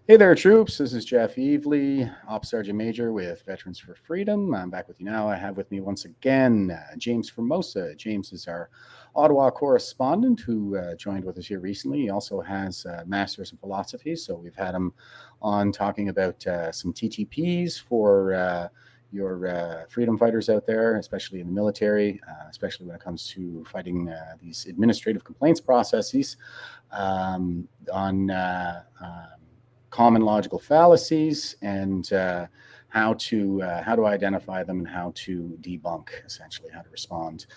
Hey there, troops. This is Jeff Evely, Ops Sgt-Maj with Veterans for Freedom. I'm back with you now. I have with me once again James Formosa. James is our Ottawa correspondent who joined with us here recently. He also has a master's in philosophy, so we've had him on talking about some TTPs for your freedom fighters out there, especially in the military, especially when it comes to fighting these administrative complaints processes on common logical fallacies and how to identify them and how to debunk, essentially how to respond.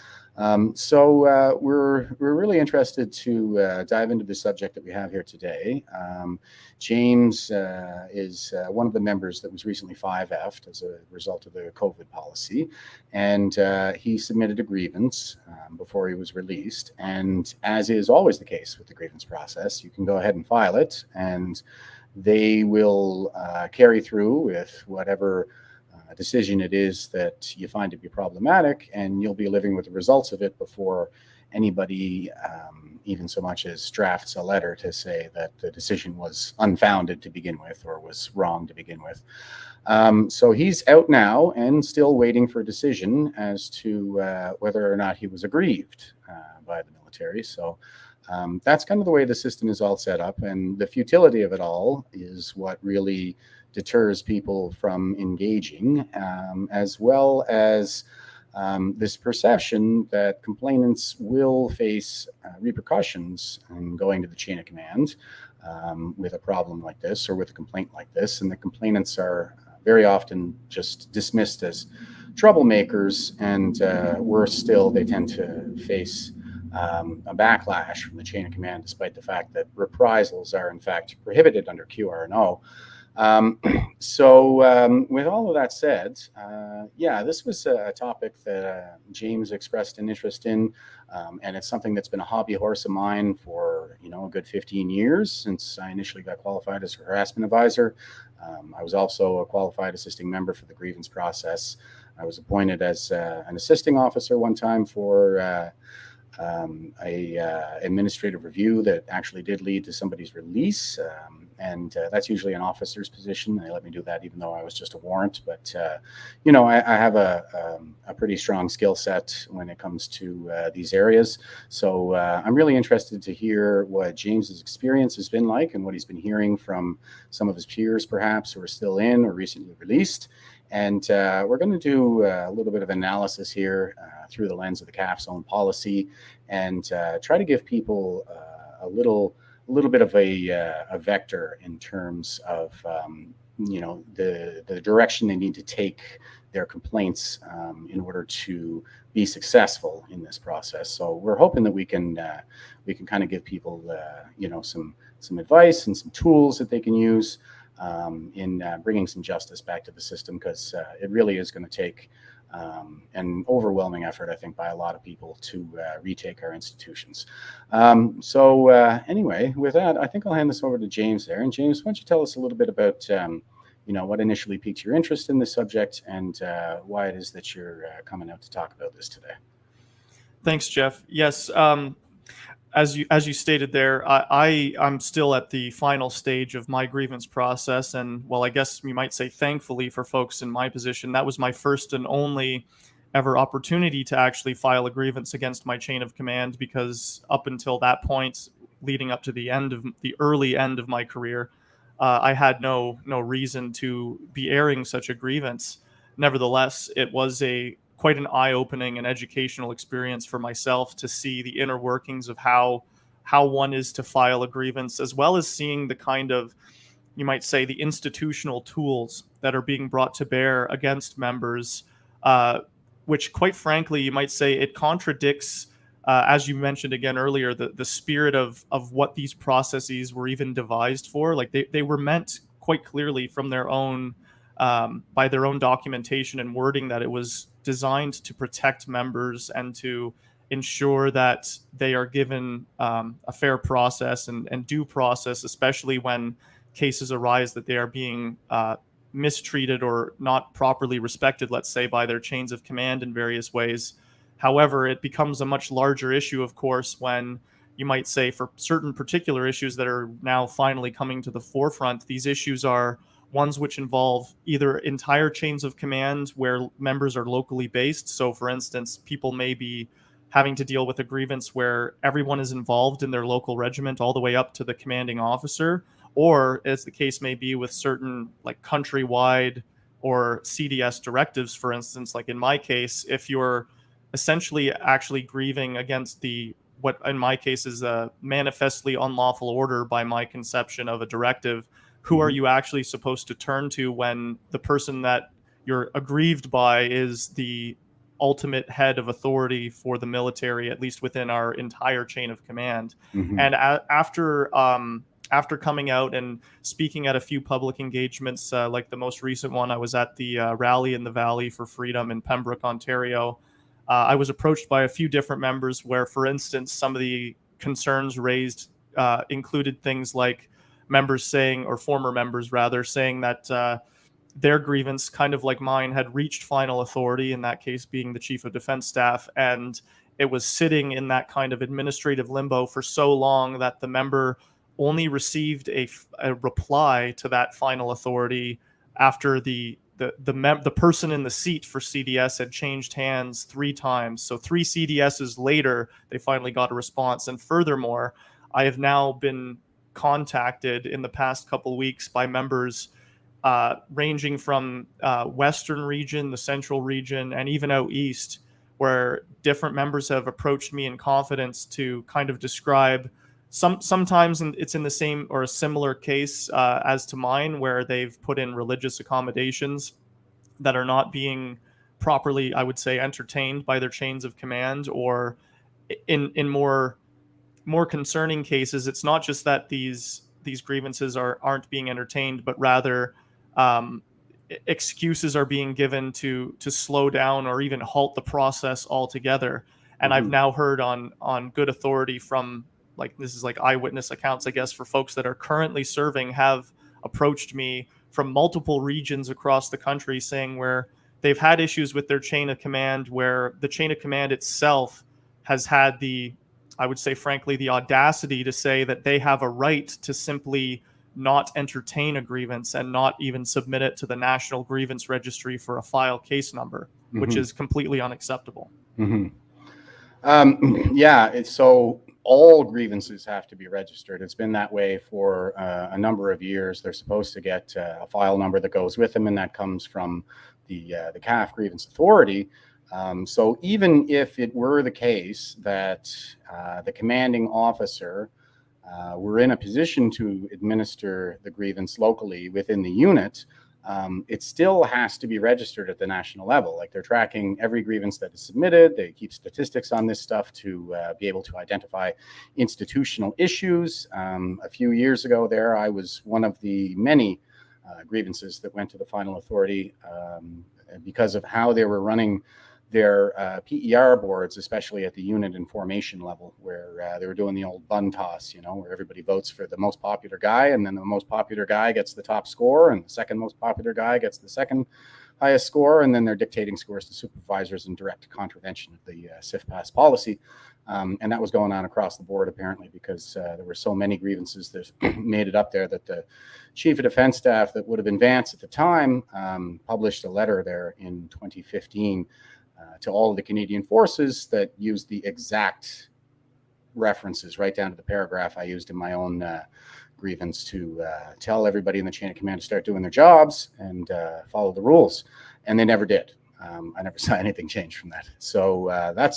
So we're really interested to dive into the subject that we have here today. James is one of the members that was recently 5F'd as a result of the COVID policy, and he submitted a grievance before he was released. And as is always the case with the grievance process, you can go ahead and file it, and they will carry through with whatever decision it is that you find to be problematic, and you'll be living with the results of it before anybody even so much as drafts a letter to say that the decision was unfounded to begin with or was wrong to begin with. So he's out now and still waiting for a decision as to whether or not he was aggrieved by the military. So that's kind of the way the system is all set up, and the futility of it all is what really deters people from engaging, as well as this perception that complainants will face repercussions in going to the chain of command with a problem like this or with a complaint like this, and the complainants are very often just dismissed as troublemakers, and worse still, they tend to face a backlash from the chain of command, despite the fact that reprisals are in fact prohibited under QR&O. So with all of that said, yeah, this was a topic that James expressed an interest in, and it's something that's been a hobby horse of mine for a good 15 years since I initially got qualified as a harassment advisor. I was also a qualified assisting member for the grievance process. I was appointed as an assisting officer one time for a administrative review that actually did lead to somebody's release, and that's usually an officer's position. They let me do that even though I was just a warrant, but I have a pretty strong skill set when it comes to these areas. So I'm really interested to hear what James's experience has been like and what he's been hearing from some of his peers perhaps who are still in or recently released. And we're going to do a little bit of analysis here through the lens of the CAF's own policy, and try to give people a little bit of a vector in terms of the direction they need to take their complaints in order to be successful in this process. So we're hoping that we can kind of give people some advice and some tools that they can use in bringing some justice back to the system, because it really is going to take an overwhelming effort, I think, by a lot of people to retake our institutions. So anyway, with that, I think I'll hand this over to James there. And James, why don't you tell us a little bit about what initially piqued your interest in this subject and why it is that you're coming out to talk about this today. Thanks, Jeff. Yes. As you stated there, I'm still at the final stage of my grievance process, and well, I guess you might say thankfully for folks in my position, that was my first and only ever opportunity to actually file a grievance against my chain of command, because up until that point, leading up to the early end of my career, I had no reason to be airing such a grievance. Nevertheless, it was quite an eye-opening and educational experience for myself to see the inner workings of how one is to file a grievance, as well as seeing the kind of, you might say, the institutional tools that are being brought to bear against members, which quite frankly, you might say it contradicts, as you mentioned again earlier, the spirit of what these processes were even devised for. Like they were meant quite clearly from their own, by their own documentation and wording, that it was designed to protect members and to ensure that they are given a fair process and due process, especially when cases arise that they are being mistreated or not properly respected, let's say, by their chains of command in various ways. However, it becomes a much larger issue, of course, when you might say, for certain particular issues that are now finally coming to the forefront, these issues are ones which involve either entire chains of command where members are locally based. So, for instance, people may be having to deal with a grievance where everyone is involved in their local regiment all the way up to the commanding officer, or as the case may be with certain like countrywide or CDS directives, for instance, like in my case, if you're essentially actually grieving against what in my case is a manifestly unlawful order by my conception of a directive, who are you actually supposed to turn to when the person that you're aggrieved by is the ultimate head of authority for the military, at least within our entire chain of command? And after coming out and speaking at a few public engagements, like the most recent one, I was at the Rally in the Valley for Freedom in Pembroke, Ontario. I was approached by a few different members where, for instance, some of the concerns raised included things like members saying, or former members rather, saying that their grievance, kind of like mine, had reached final authority, in that case being the Chief of Defense Staff, and it was sitting in that kind of administrative limbo for so long that the member only received a reply to that final authority after the person in the seat for CDS had changed hands 3 times. So 3 CDSs later, they finally got a response. And furthermore, I have now been contacted in the past couple of weeks by members ranging from Western region, the Central region, and even out east, where different members have approached me in confidence to kind of describe sometimes it's in the same or a similar case as to mine, where they've put in religious accommodations that are not being properly, I would say, entertained by their chains of command, or in more concerning cases, it's not just that these grievances aren't being entertained, but rather excuses are being given to slow down or even halt the process altogether. And I've now heard on good authority from, like, this is like eyewitness accounts, I guess, for folks that are currently serving, have approached me from multiple regions across the country saying where they've had issues with their chain of command, where the chain of command itself has had I would say, frankly, the audacity to say that they have a right to simply not entertain a grievance and not even submit it to the National Grievance Registry for a file case number, which is completely unacceptable. So all grievances have to be registered. It's been that way for a number of years. They're supposed to get a file number that goes with them, and that comes from the CAF Grievance Authority. So even if it were the case that the commanding officer were in a position to administer the grievance locally within the unit, it still has to be registered at the national level. Like, they're tracking every grievance that is submitted. They keep statistics on this stuff to be able to identify institutional issues. A few years ago there, I was one of the many grievances that went to the final authority because of how they were running their PER boards, especially at the unit and formation level, where they were doing the old bun toss, where everybody votes for the most popular guy, and then the most popular guy gets the top score, and the second most popular guy gets the second highest score, and then they're dictating scores to supervisors in direct contravention of the CIF-PAS policy. And that was going on across the board, apparently, because there were so many grievances that made it up there that the Chief of Defense Staff, that would have been Vance at the time, published a letter there in 2015 to all of the Canadian forces that used the exact references right down to the paragraph I used in my own grievance to tell everybody in the chain of command to start doing their jobs and follow the rules. And they never did. I never saw anything change from that. So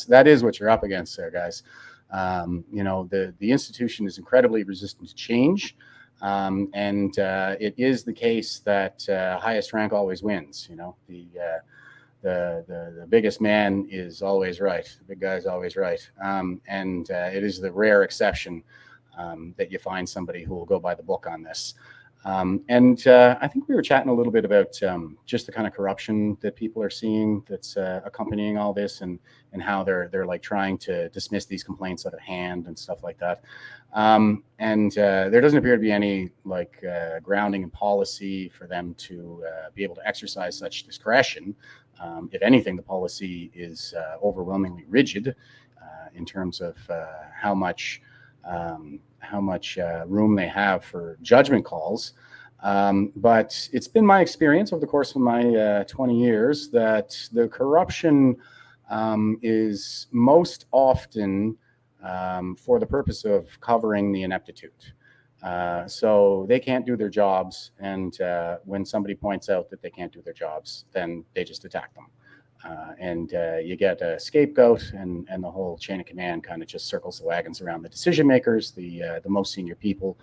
that is what you're up against there, guys. The institution is incredibly resistant to change. And it is the case that highest rank always wins. The biggest man is always right. The big guy is always right. And it is the rare exception that you find somebody who will go by the book on this. And I think we were chatting a little bit about just the kind of corruption that people are seeing that's accompanying all this, and how they're like trying to dismiss these complaints out of hand and stuff like that. And there doesn't appear to be any grounding in policy for them to be able to exercise such discretion. If anything, the policy is overwhelmingly rigid in terms of how much room they have for judgment calls. But it's been my experience over the course of my 20 years that the corruption is most often for the purpose of covering the ineptitude. So they can't do their jobs, and when somebody points out that they can't do their jobs, then they just attack them. And you get a scapegoat, and the whole chain of command kind of just circles the wagons around the decision makers, the most senior people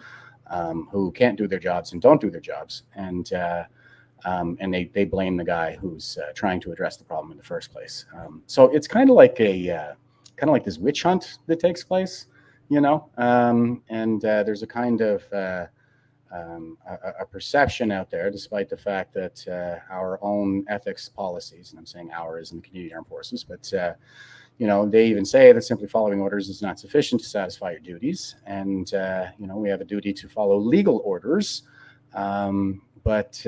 who can't do their jobs and don't do their jobs, and they blame the guy who's trying to address the problem in the first place. So it's kind of like this witch hunt that takes place, and there's a kind of a perception out there, despite the fact that our own ethics policies, and I'm saying ours in the Canadian Armed Forces, but they even say that simply following orders is not sufficient to satisfy your duties, and we have a duty to follow legal orders, but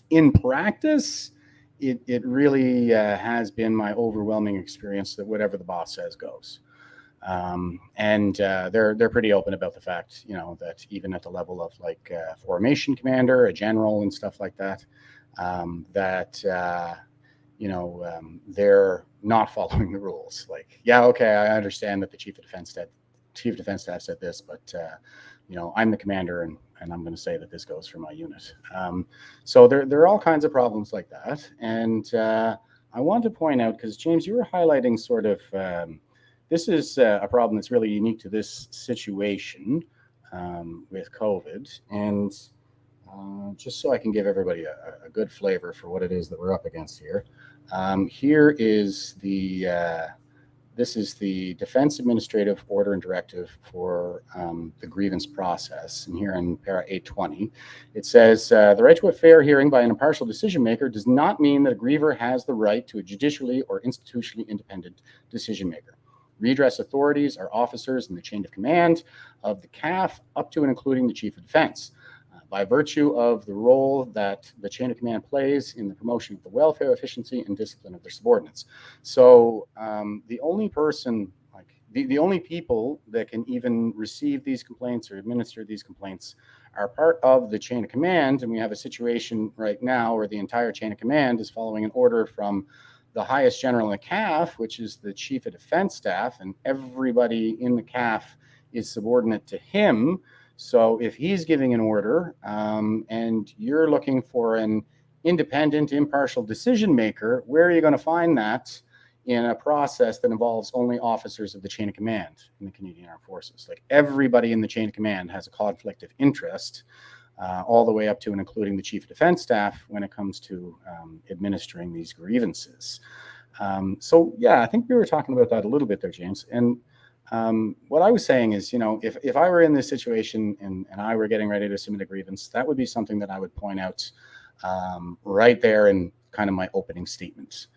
in practice, it really has been my overwhelming experience that whatever the boss says goes. And they're pretty open about the fact, that even at the level of like formation commander, a general, and stuff like that, they're not following the rules. Like, yeah, okay, I understand that the chief of defense staff said this, but I'm the commander, and I'm going to say that this goes for my unit. So there are all kinds of problems like that, and I want to point out, because James, you were highlighting sort of. This is a problem that's really unique to this situation with COVID. And just so I can give everybody a good flavor for what it is that we're up against here, here is this is the Defense Administrative Order and Directive for the grievance process. And here in para 820, it says, the right to a fair hearing by an impartial decision maker does not mean that a griever has the right to a judicially or institutionally independent decision maker. Redress authorities are officers in the chain of command of the CAF, up to and including the Chief of Defense, by virtue of the role that the chain of command plays in the promotion of the welfare, efficiency, and discipline of their subordinates. So the only person, the only people that can even receive these complaints or administer these complaints are part of the chain of command. And we have a situation right now where the entire chain of command is following an order from the highest general in the CAF, which is the Chief of Defense Staff, and everybody in the CAF is subordinate to him. So if he's giving an order and you're looking for an independent, impartial decision maker, where are you going to find that in a process that involves only officers of the chain of command in the Canadian Armed Forces? Like, everybody in the chain of command has a conflict of interest, all the way up to and including the Chief of Defense Staff when it comes to administering these grievances. So yeah, I think we were talking about that a little bit there, James. And what I was saying is, if I were in this situation and I were getting ready to submit a grievance, that would be something that I would point out right there in kind of my opening statement.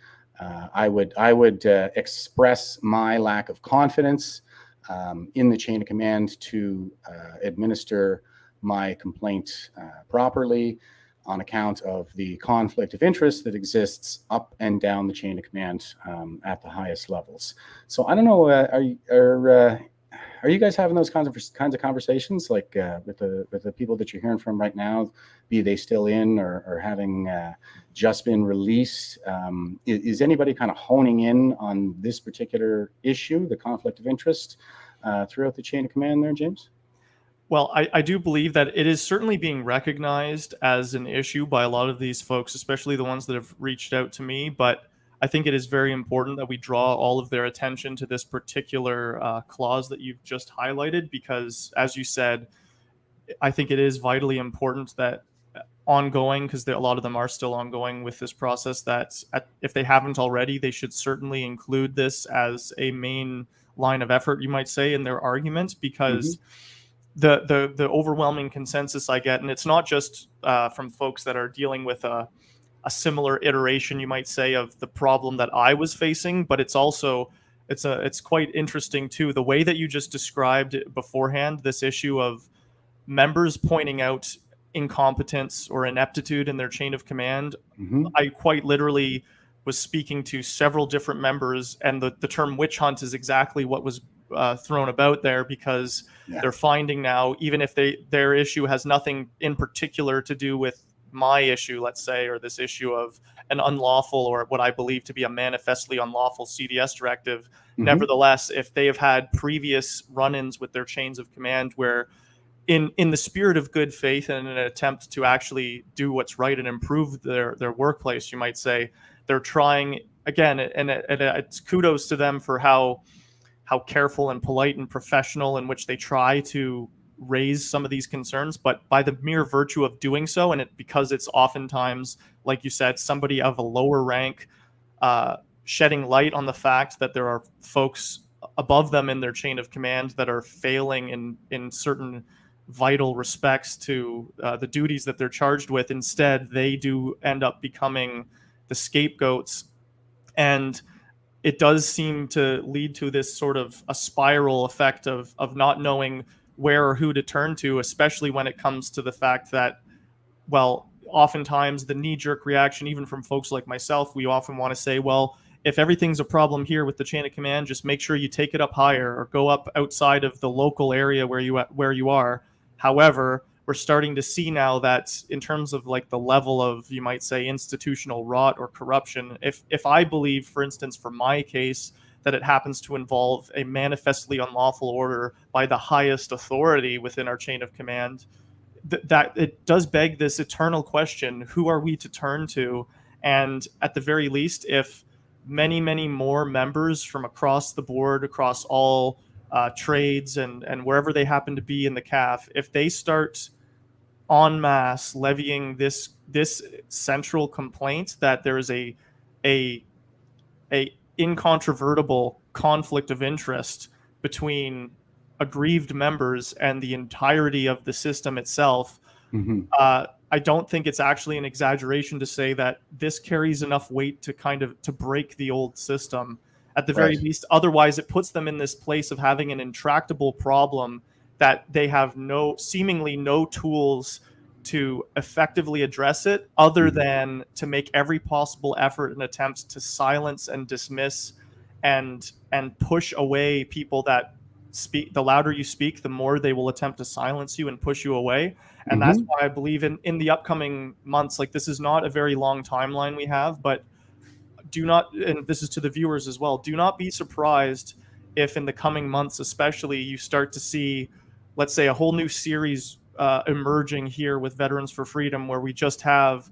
I would express my lack of confidence in the chain of command to administer my complaint properly on account of the conflict of interest that exists up and down the chain of command at the highest levels. So I don't know, are you guys having those kinds of conversations, like with the people that you're hearing from right now, be they still in or having just been released? Is anybody kind of honing in on this particular issue, the conflict of interest, throughout the chain of command there, James? Well, I do believe that it is certainly being recognized as an issue by a lot of these folks, especially the ones that have reached out to me. But I think it is very important that we draw all of their attention to this particular clause that you've just highlighted, because, as you said, I think it is vitally important that ongoing, because a lot of them are still ongoing with this process, that if they haven't already, they should certainly include this as a main line of effort, you might say, in their argument, because the overwhelming consensus I get, and it's not just from folks that are dealing with a similar iteration, you might say, of the problem that I was facing, but it's also it's quite interesting too, the way that you just described beforehand, this issue of members pointing out incompetence or ineptitude in their chain of command. I quite literally was speaking to several different members, and the term witch hunt is exactly what was thrown about there, because they're finding now, even if their issue has nothing in particular to do with my issue, let's say, or this issue of an unlawful, or what I believe to be a manifestly unlawful CDS directive. Nevertheless, if they have had previous run-ins with their chains of command where in the spirit of good faith and in an attempt to actually do what's right and improve their workplace, you might say, they're trying again, and it's kudos to them for how careful and polite and professional in which they try to raise some of these concerns. But by the mere virtue of doing so, and because it's oftentimes, like you said, somebody of a lower rank shedding light on the fact that there are folks above them in their chain of command that are failing in certain vital respects to the duties that they're charged with. Instead, they do end up becoming the scapegoats, and it does seem to lead to this sort of a spiral effect of not knowing where or who to turn to, especially when it comes to the fact that, well, oftentimes the knee-jerk reaction, even from folks like myself, we often want to say, well, if everything's a problem here with the chain of command, just make sure you take it up higher or go up outside of the local area where you are. However, we're starting to see now that in terms of like the level of, you might say, institutional rot or corruption, if I believe, for instance, for my case, that it happens to involve a manifestly unlawful order by the highest authority within our chain of command, that it does beg this eternal question: who are we to turn to? And at the very least, if many, many more members from across the board, across all trades and wherever they happen to be in the CAF, if they start en masse levying this central complaint that there is a incontrovertible conflict of interest between aggrieved members and the entirety of the system itself, I don't think it's actually an exaggeration to say that this carries enough weight to break the old system. At the very least, otherwise it puts them in this place of having an intractable problem that they have seemingly no tools to effectively address it, other than to make every possible effort and attempt to silence and dismiss and push away people that speak. The louder you speak, the more they will attempt to silence you and push you away. And that's why I believe in the upcoming months, like, this is not a very long timeline we have, but do not, and this is to the viewers as well, do not be surprised if in the coming months especially you start to see, let's say, a whole new series emerging here with Veterans for Freedom, where we just have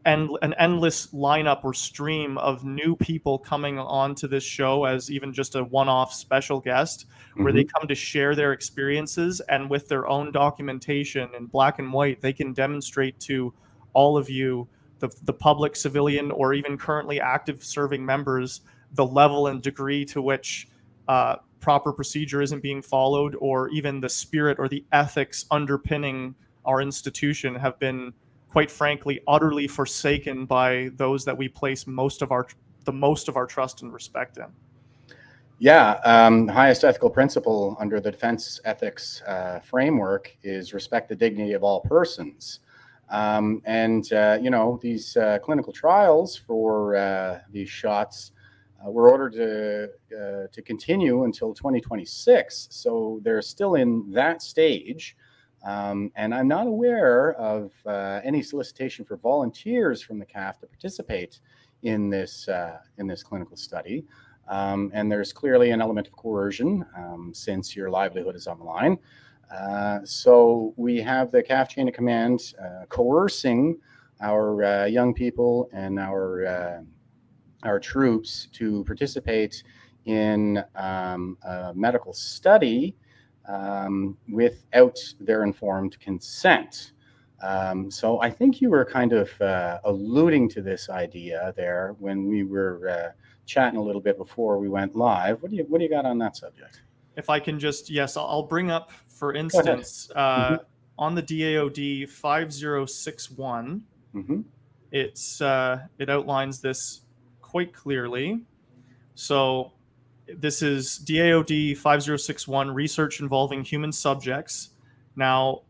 an endless lineup or stream of new people coming onto this show as even just a one-off special guest, where they come to share their experiences, and with their own documentation in black and white, they can demonstrate to all of you, the public, civilian, or even currently active serving members, the level and degree to which proper procedure isn't being followed, or even the spirit or the ethics underpinning our institution have been, quite frankly, utterly forsaken by those that we place the most of our trust and respect in. Yeah, highest ethical principle under the defense ethics framework is respect the dignity of all persons. You know, these clinical trials for these shots were ordered to continue until 2026. So they're still in that stage. And I'm not aware of any solicitation for volunteers from the CAF to participate in this clinical study. And there's clearly an element of coercion since your livelihood is on the line. So we have the CAF chain of command coercing our young people and our troops to participate in a medical study without their informed consent. So I think you were kind of alluding to this idea there when we were chatting a little bit before we went live. What do you got on that subject? If I can just, yes, I'll bring up, for instance, on the DAOD 5061, it outlines this quite clearly. So this is DAOD 5061, research involving human subjects. Now,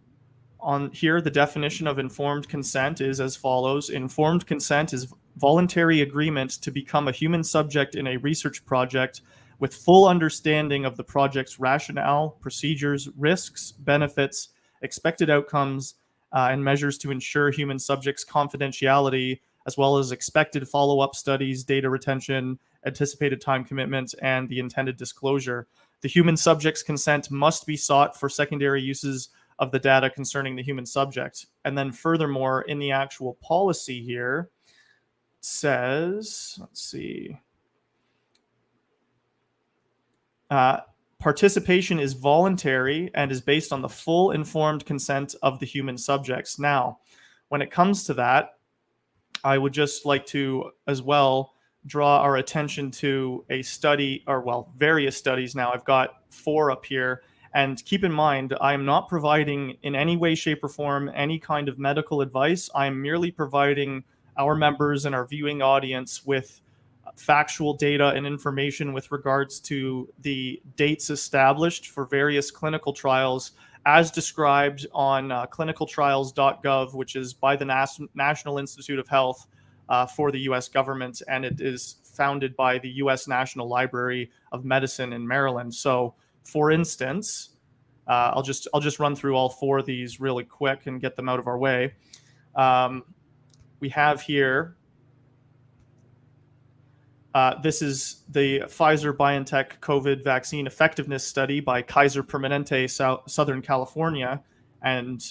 on here, the definition of informed consent is as follows. Informed consent is voluntary agreement to become a human subject in a research project with full understanding of the project's rationale, procedures, risks, benefits, expected outcomes, and measures to ensure human subjects' confidentiality, as well as expected follow-up studies, data retention, anticipated time commitment, and the intended disclosure. The human subject's consent must be sought for secondary uses of the data concerning the human subject. And then furthermore, in the actual policy here, it says, let's see, participation is voluntary and is based on the full informed consent of the human subjects. Now, when it comes to that, I would just like to as well draw our attention to a study, or well, various studies now. I've got 4 up here. And keep in mind, I am not providing in any way, shape, or form any kind of medical advice. I am merely providing our members and our viewing audience with factual data and information with regards to the dates established for various clinical trials as described on clinicaltrials.gov, which is by the National Institute of Health for the U.S. government, and it is founded by the U.S. National Library of Medicine in Maryland. So, for instance, I'll just run through all 4 of these really quick and get them out of our way. We have here. This is the Pfizer-BioNTech COVID vaccine effectiveness study by Kaiser Permanente, Southern California. And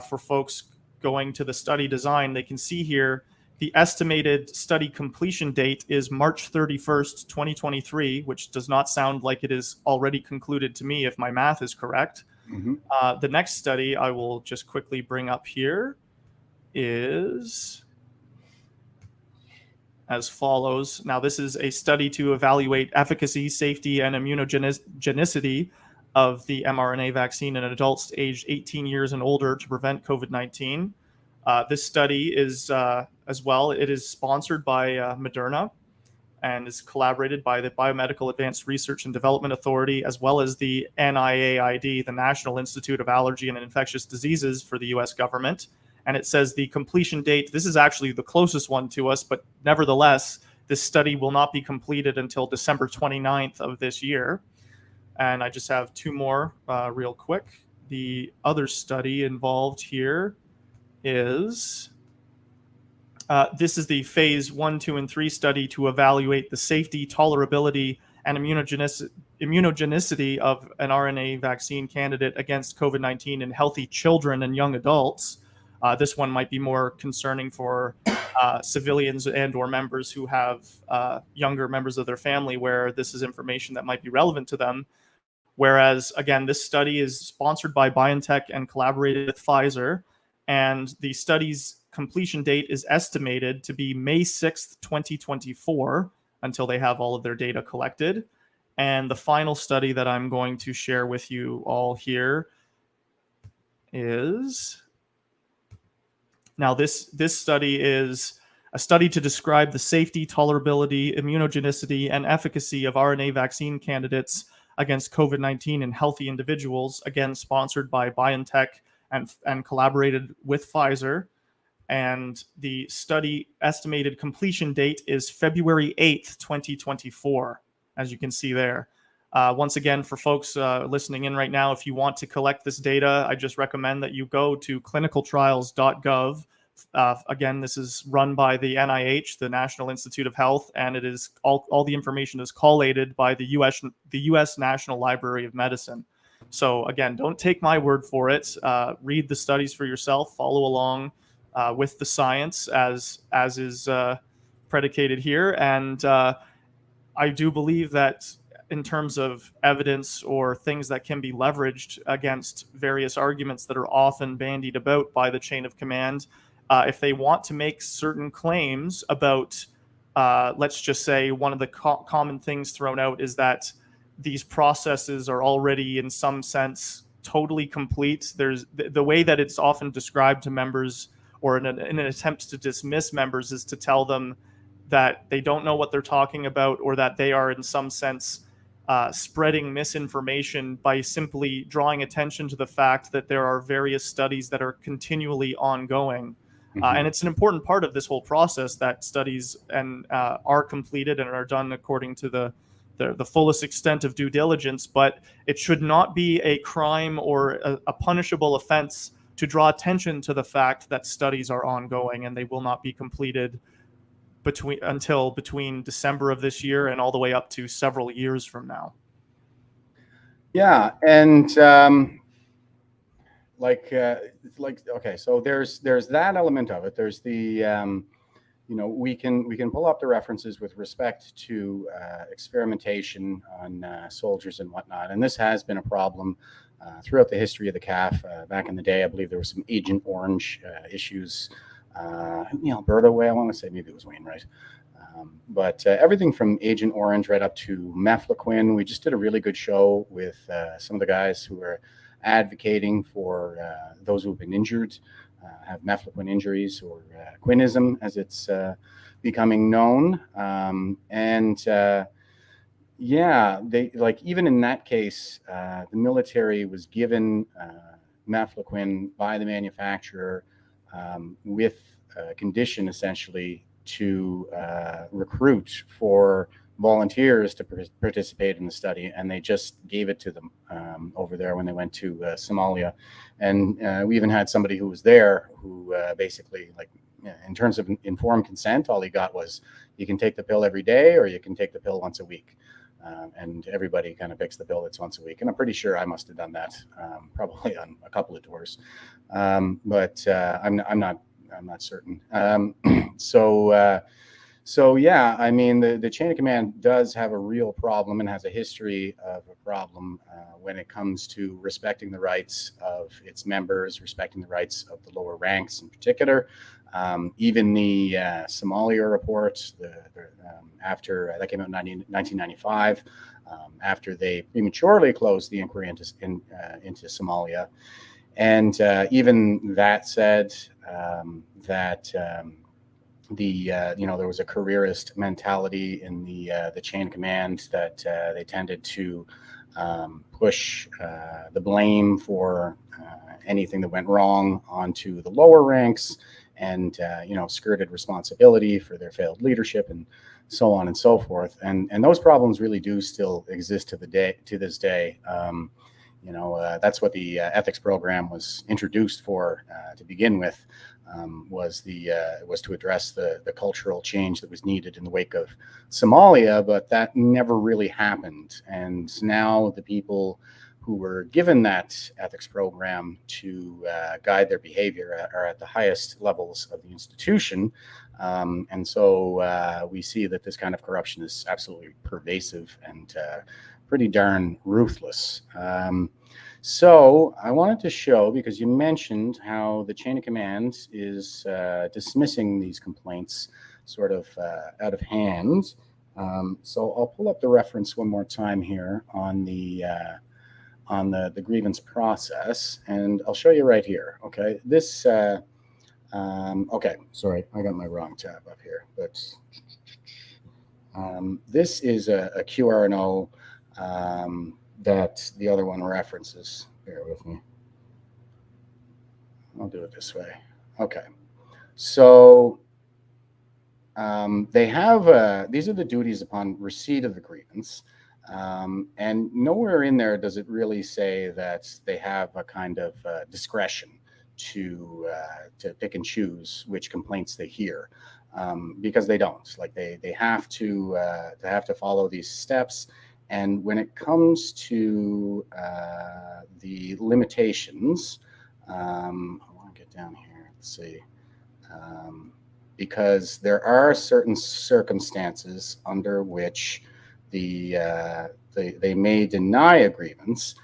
for folks going to the study design, they can see here the estimated study completion date is March 31st, 2023, which does not sound like it is already concluded to me if my math is correct. Mm-hmm. The next study I will just quickly bring up here is as follows. Now, this is a study to evaluate efficacy, safety, and immunogenicity of the mRNA vaccine in adults aged 18 years and older to prevent COVID-19. This study is, as well, it is sponsored by Moderna and is collaborated by the Biomedical Advanced Research and Development Authority, as well as the NIAID, the National Institute of Allergy and Infectious Diseases for the U.S. government. And it says the completion date, this is actually the closest one to us, but nevertheless, this study will not be completed until December 29th of this year. And I just have 2 more real quick. The other study involved here is, this is the phase 1, 2, and 3 study to evaluate the safety, tolerability, and immunogenicity of an RNA vaccine candidate against COVID-19 in healthy children and young adults. This one might be more concerning for civilians and or members who have younger members of their family where this is information that might be relevant to them. Whereas, again, this study is sponsored by BioNTech and collaborated with Pfizer, and the study's completion date is estimated to be May 6th, 2024, until they have all of their data collected. And the final study that I'm going to share with you all here is... Now, this study is a study to describe the safety, tolerability, immunogenicity, and efficacy of RNA vaccine candidates against COVID-19 in healthy individuals, again, sponsored by BioNTech and collaborated with Pfizer. And the study estimated completion date is February 8th, 2024, as you can see there. Once again, for folks listening in right now, if you want to collect this data, I just recommend that you go to clinicaltrials.gov. Again, this is run by the NIH, the National Institute of Health, and it is all the information is collated by the U.S. National Library of Medicine. So again, don't take my word for it. Read the studies for yourself. Follow along with the science as is predicated here. And I do believe that in terms of evidence or things that can be leveraged against various arguments that are often bandied about by the chain of command, if they want to make certain claims about, let's just say, one of the common things thrown out is that these processes are already in some sense totally complete. There's the way that it's often described to members, or in an attempt to dismiss members, is to tell them that they don't know what they're talking about, or that they are in some sense spreading misinformation by simply drawing attention to the fact that there are various studies that are continually ongoing. Mm-hmm. And it's an important part of this whole process that studies are completed and are done according to the the fullest extent of due diligence, but it should not be a crime or a punishable offense to draw attention to the fact that studies are ongoing and they will not be completed between December of this year and all the way up to several years from now. Yeah, and okay, so there's that element of it. There's the we can pull up the references with respect to experimentation on soldiers and whatnot, and this has been a problem throughout the history of the CAF. Back in the day, I believe there was some Agent Orange issues in the Alberta way. I want to say maybe it was Wainwright. But everything from Agent Orange right up to mefloquine. We just did a really good show with some of the guys who are advocating for those who've been injured, have mefloquine injuries, or quinism as it's becoming known. Yeah, they even in that case, the military was given mefloquine by the manufacturer with a condition essentially to recruit for volunteers to participate in the study, and they just gave it to them over there when they went to Somalia. And we even had somebody who was there who basically, in terms of informed consent, all he got was, you can take the pill every day or you can take the pill once a week. And everybody kind of picks the pill that's once a week. And I'm pretty sure I must have done that probably on a couple of tours. But I'm not certain. So yeah, I mean, the chain of command does have a real problem and has a history of a problem when it comes to respecting the rights of its members, respecting the rights of the lower ranks in particular. Even the Somalia report, after that came out in 1995, after they prematurely closed the inquiry into Somalia. And even that said that there was a careerist mentality in the chain of command, that they tended to push the blame for anything that went wrong onto the lower ranks, and skirted responsibility for their failed leadership, and so on and so forth. And those problems really do still exist to this day. That's what the ethics program was introduced for to begin with, was to address the cultural change that was needed in the wake of Somalia, but that never really happened. And now the people who were given that ethics program to guide their behavior are at the highest levels of the institution. And so we see that this kind of corruption is absolutely pervasive and pretty darn ruthless. So I wanted to show, because you mentioned how the chain of command is dismissing these complaints sort of out of hand. So I'll pull up the reference one more time here on the grievance process, and I'll show you right here. Okay, this okay, sorry, I got my wrong tab up here, but this is a QRNO that the other one references. Bear with me. I'll do it this way. Okay, so they have these are the duties upon receipt of the grievance. And nowhere in there does it really say that they have a kind of discretion to pick and choose which complaints they hear, because they don't. They have to follow these steps. And when it comes to the limitations, I want to get down here. Let's see. Because there are certain circumstances under which they may deny a grievance,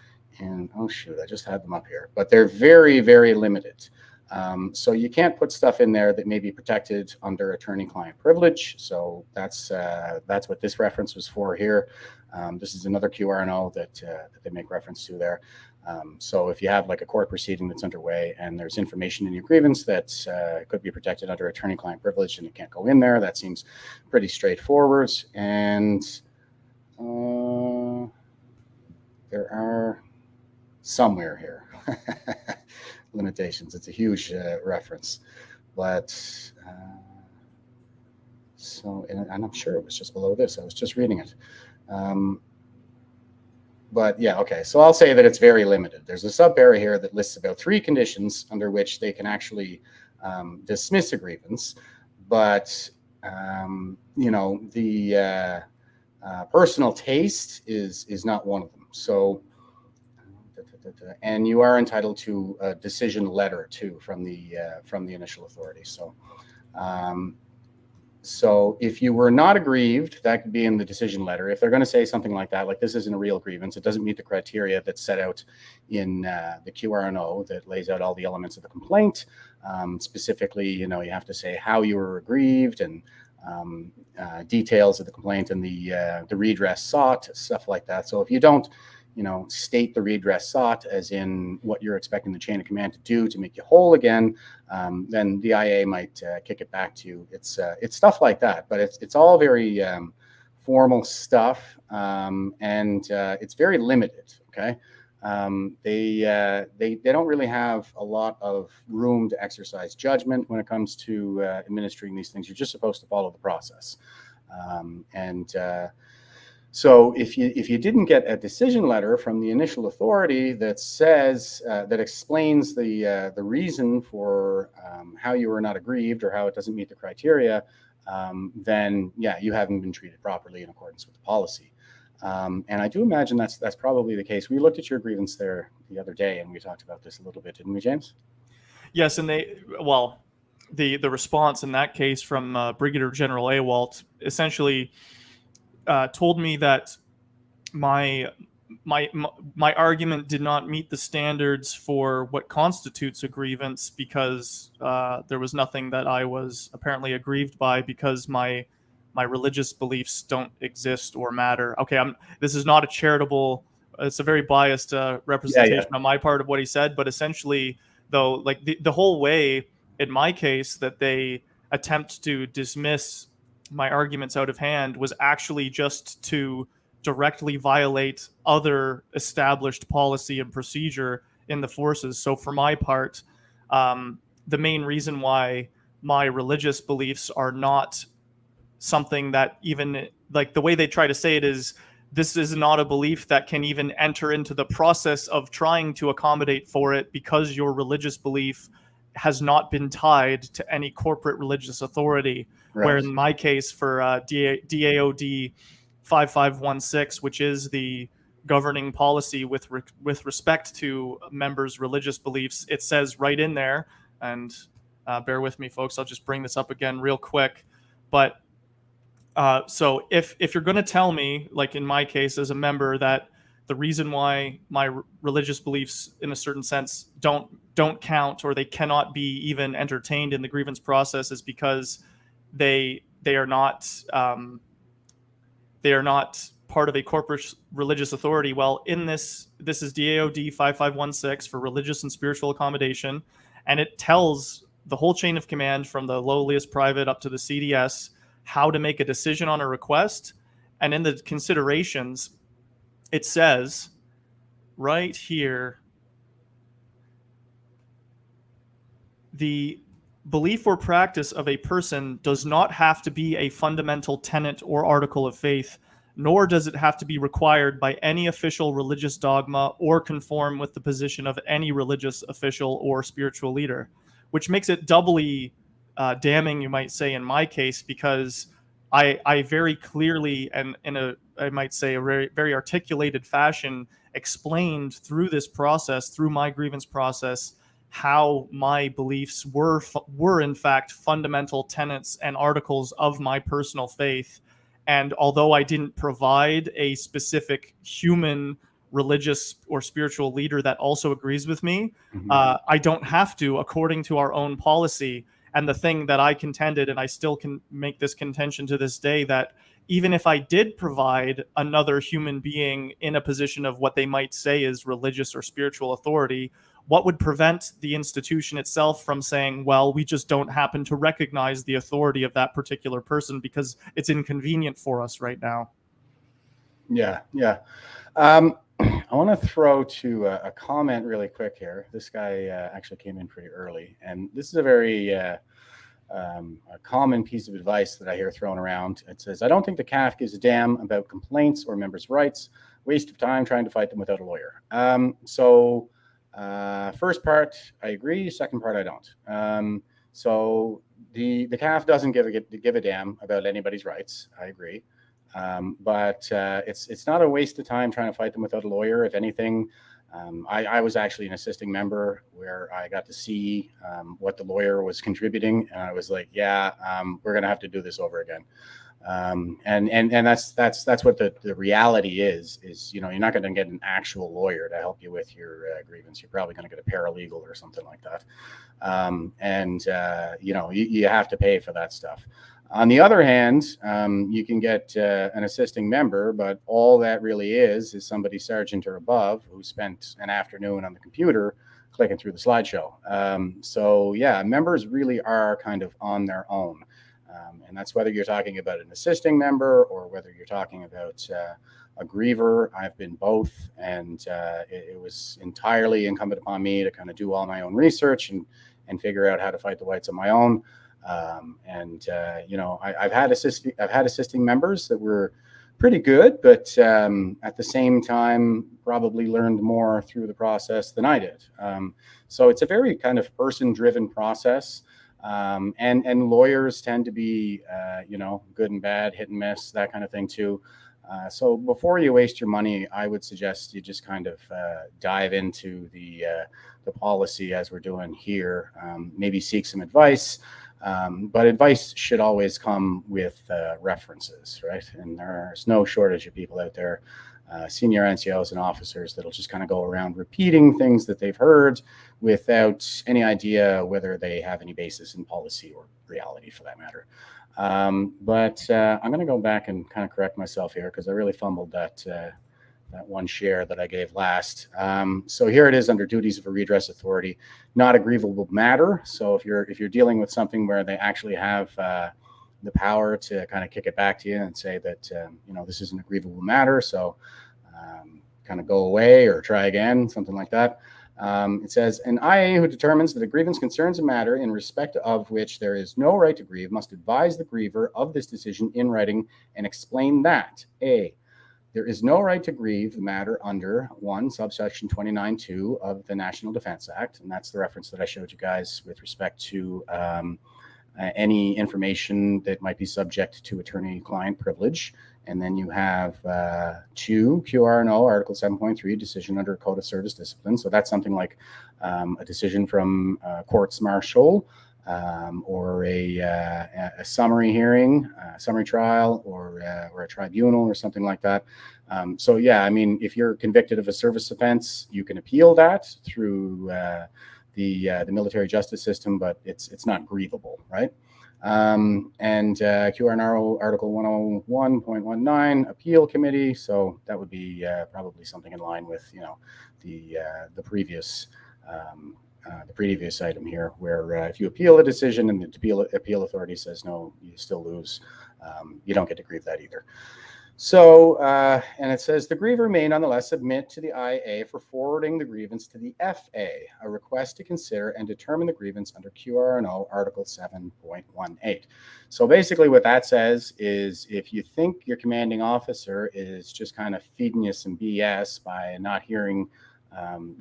and oh shoot, I just had them up here, but they're very, very limited. So you can't put stuff in there that may be protected under attorney-client privilege. So that's what this reference was for here. This is another QRNO that they make reference to there. So if you have like a court proceeding that's underway and there's information in your grievance that could be protected under attorney-client privilege and it can't go in there, that seems pretty straightforward. And there are somewhere here limitations. It's a huge reference, but so, and I'm sure it was just below this. I was just reading it. But yeah, okay. So I'll say that it's very limited. There's a sub-para here that lists about 3 conditions under which they can actually dismiss a grievance. But, the personal taste is not one of them. So, and you are entitled to a decision letter too from the initial authority. So if you were not aggrieved, that could be in the decision letter. If they're going to say something like that, like this isn't a real grievance, it doesn't meet the criteria that's set out in the QRNO that lays out all the elements of the complaint. Specifically, you have to say how you were aggrieved and details of the complaint and the redress sought, stuff like that. So if you don't, state the redress sought as in what you're expecting the chain of command to do to make you whole again, then the IA might kick it back to you. It's stuff like that, but it's all very formal stuff, and it's very limited. Okay, they don't really have a lot of room to exercise judgment when it comes to administering these things. You're just supposed to follow the process, so if you didn't get a decision letter from the initial authority that says that explains the reason for how you were not aggrieved or how it doesn't meet the criteria, then yeah, you haven't been treated properly in accordance with the policy. And I do imagine that's probably the case. We looked at your grievance there the other day, and we talked about this a little bit, didn't we, James? Yes, and the response in that case from Brigadier General Awalt essentially told me that my argument did not meet the standards for what constitutes a grievance because there was nothing that I was apparently aggrieved by because my religious beliefs don't exist or matter. Okay, this is not a charitable. It's a very biased representation on my part of what he said, but essentially, though, like the whole way in my case that they attempt to dismiss my arguments out of hand was actually just to directly violate other established policy and procedure in the forces. So for my part, the main reason why my religious beliefs are not something that even, like the way they try to say it is, this is not a belief that can even enter into the process of trying to accommodate for it because your religious belief has not been tied to any corporate religious authority. Right. Where in my case for DAOD 5516, which is the governing policy with respect to members' religious beliefs, it says right in there, and bear with me, folks, I'll just bring this up again real quick. But so if you're going to tell me, like in my case as a member, that the reason why my religious beliefs in a certain sense don't count or they cannot be even entertained in the grievance process is because they are not part of a corporate religious authority. Well, in this is DAOD 5516 for religious and spiritual accommodation, and it tells the whole chain of command from the lowliest private up to the CDS how to make a decision on a request. And in the considerations, it says right here, the belief or practice of a person does not have to be a fundamental tenet or article of faith, nor does it have to be required by any official religious dogma or conform with the position of any religious official or spiritual leader, which makes it doubly damning, you might say, in my case, because I very clearly and I might say a very, very articulated fashion explained through this process, through my grievance process, how my beliefs were in fact fundamental tenets and articles of my personal faith. And although I didn't provide a specific human religious or spiritual leader that also agrees with me, I don't have to, according to our own policy. And the thing that I contended, and I still can make this contention to this day, that even if I did provide another human being in a position of what they might say is religious or spiritual authority, what would prevent the institution itself from saying, well, we just don't happen to recognize the authority of that particular person because it's inconvenient for us right now? Yeah. I want to throw to a comment really quick here. This guy actually came in pretty early, and this is a very a common piece of advice that I hear thrown around. It says, I don't think the CAF gives a damn about complaints or members' rights. Waste of time trying to fight them without a lawyer. First part, I agree. Second part, I don't. So the CAF doesn't give a damn about anybody's rights. I agree. But it's not a waste of time trying to fight them without a lawyer. If anything, I was actually an assisting member where I got to see what the lawyer was contributing, and I was like, yeah, we're going to have to do this over again. And that's what the reality is, you're not going to get an actual lawyer to help you with your grievance. You're probably going to get a paralegal or something like that. You have to pay for that stuff. On the other hand, you can get an assisting member, but all that really is somebody sergeant or above who spent an afternoon on the computer clicking through the slideshow. Members really are kind of on their own. And that's whether you're talking about an assisting member or whether you're talking about a griever. I've been both, and it was entirely incumbent upon me to kind of do all my own research and figure out how to fight the whites on my own. I've had assisting members that were pretty good, but at the same time probably learned more through the process than I did. So it's a very kind of person-driven process. And lawyers tend to be, good and bad, hit and miss, that kind of thing too. So before you waste your money, I would suggest you just kind of dive into the policy as we're doing here. Maybe seek some advice, but advice should always come with references, right? And there's no shortage of people out there, senior NCOs and officers, that'll just kind of go around repeating things that they've heard without any idea whether they have any basis in policy or reality, for that matter. I'm going to go back and kind of correct myself here, because I really fumbled that one share that I gave last. So here it is under duties of a redress authority, not a grievable matter. So if you're dealing with something where they actually have the power to kind of kick it back to you and say that this isn't a grievable matter, so kind of go away or try again, something like that. It says, an IA who determines that a grievance concerns a matter in respect of which there is no right to grieve must advise the griever of this decision in writing and explain that A, there is no right to grieve the matter under 1 subsection 29(2) of the National Defence Act, and that's the reference that I showed you guys with respect to any information that might be subject to attorney-client privilege. And then you have 2 QRNO Article 7.3 decision under Code of Service Discipline. So that's something like a decision from courts martial, or a summary hearing, summary trial, or a tribunal or something like that. If you're convicted of a service offense, you can appeal that through the military justice system, but it's not grievable, right? QRNO Article 101.19 Appeal Committee. So that would be probably something in line with the previous item here, where if you appeal a decision and the appeal authority says no, you still lose, you don't get to grieve that either. So, and it says the griever may nonetheless submit to the IA for forwarding the grievance to the FA, a request to consider and determine the grievance under QRNO Article 7.18. So basically what that says is, if you think your commanding officer is just kind of feeding you some BS by not hearing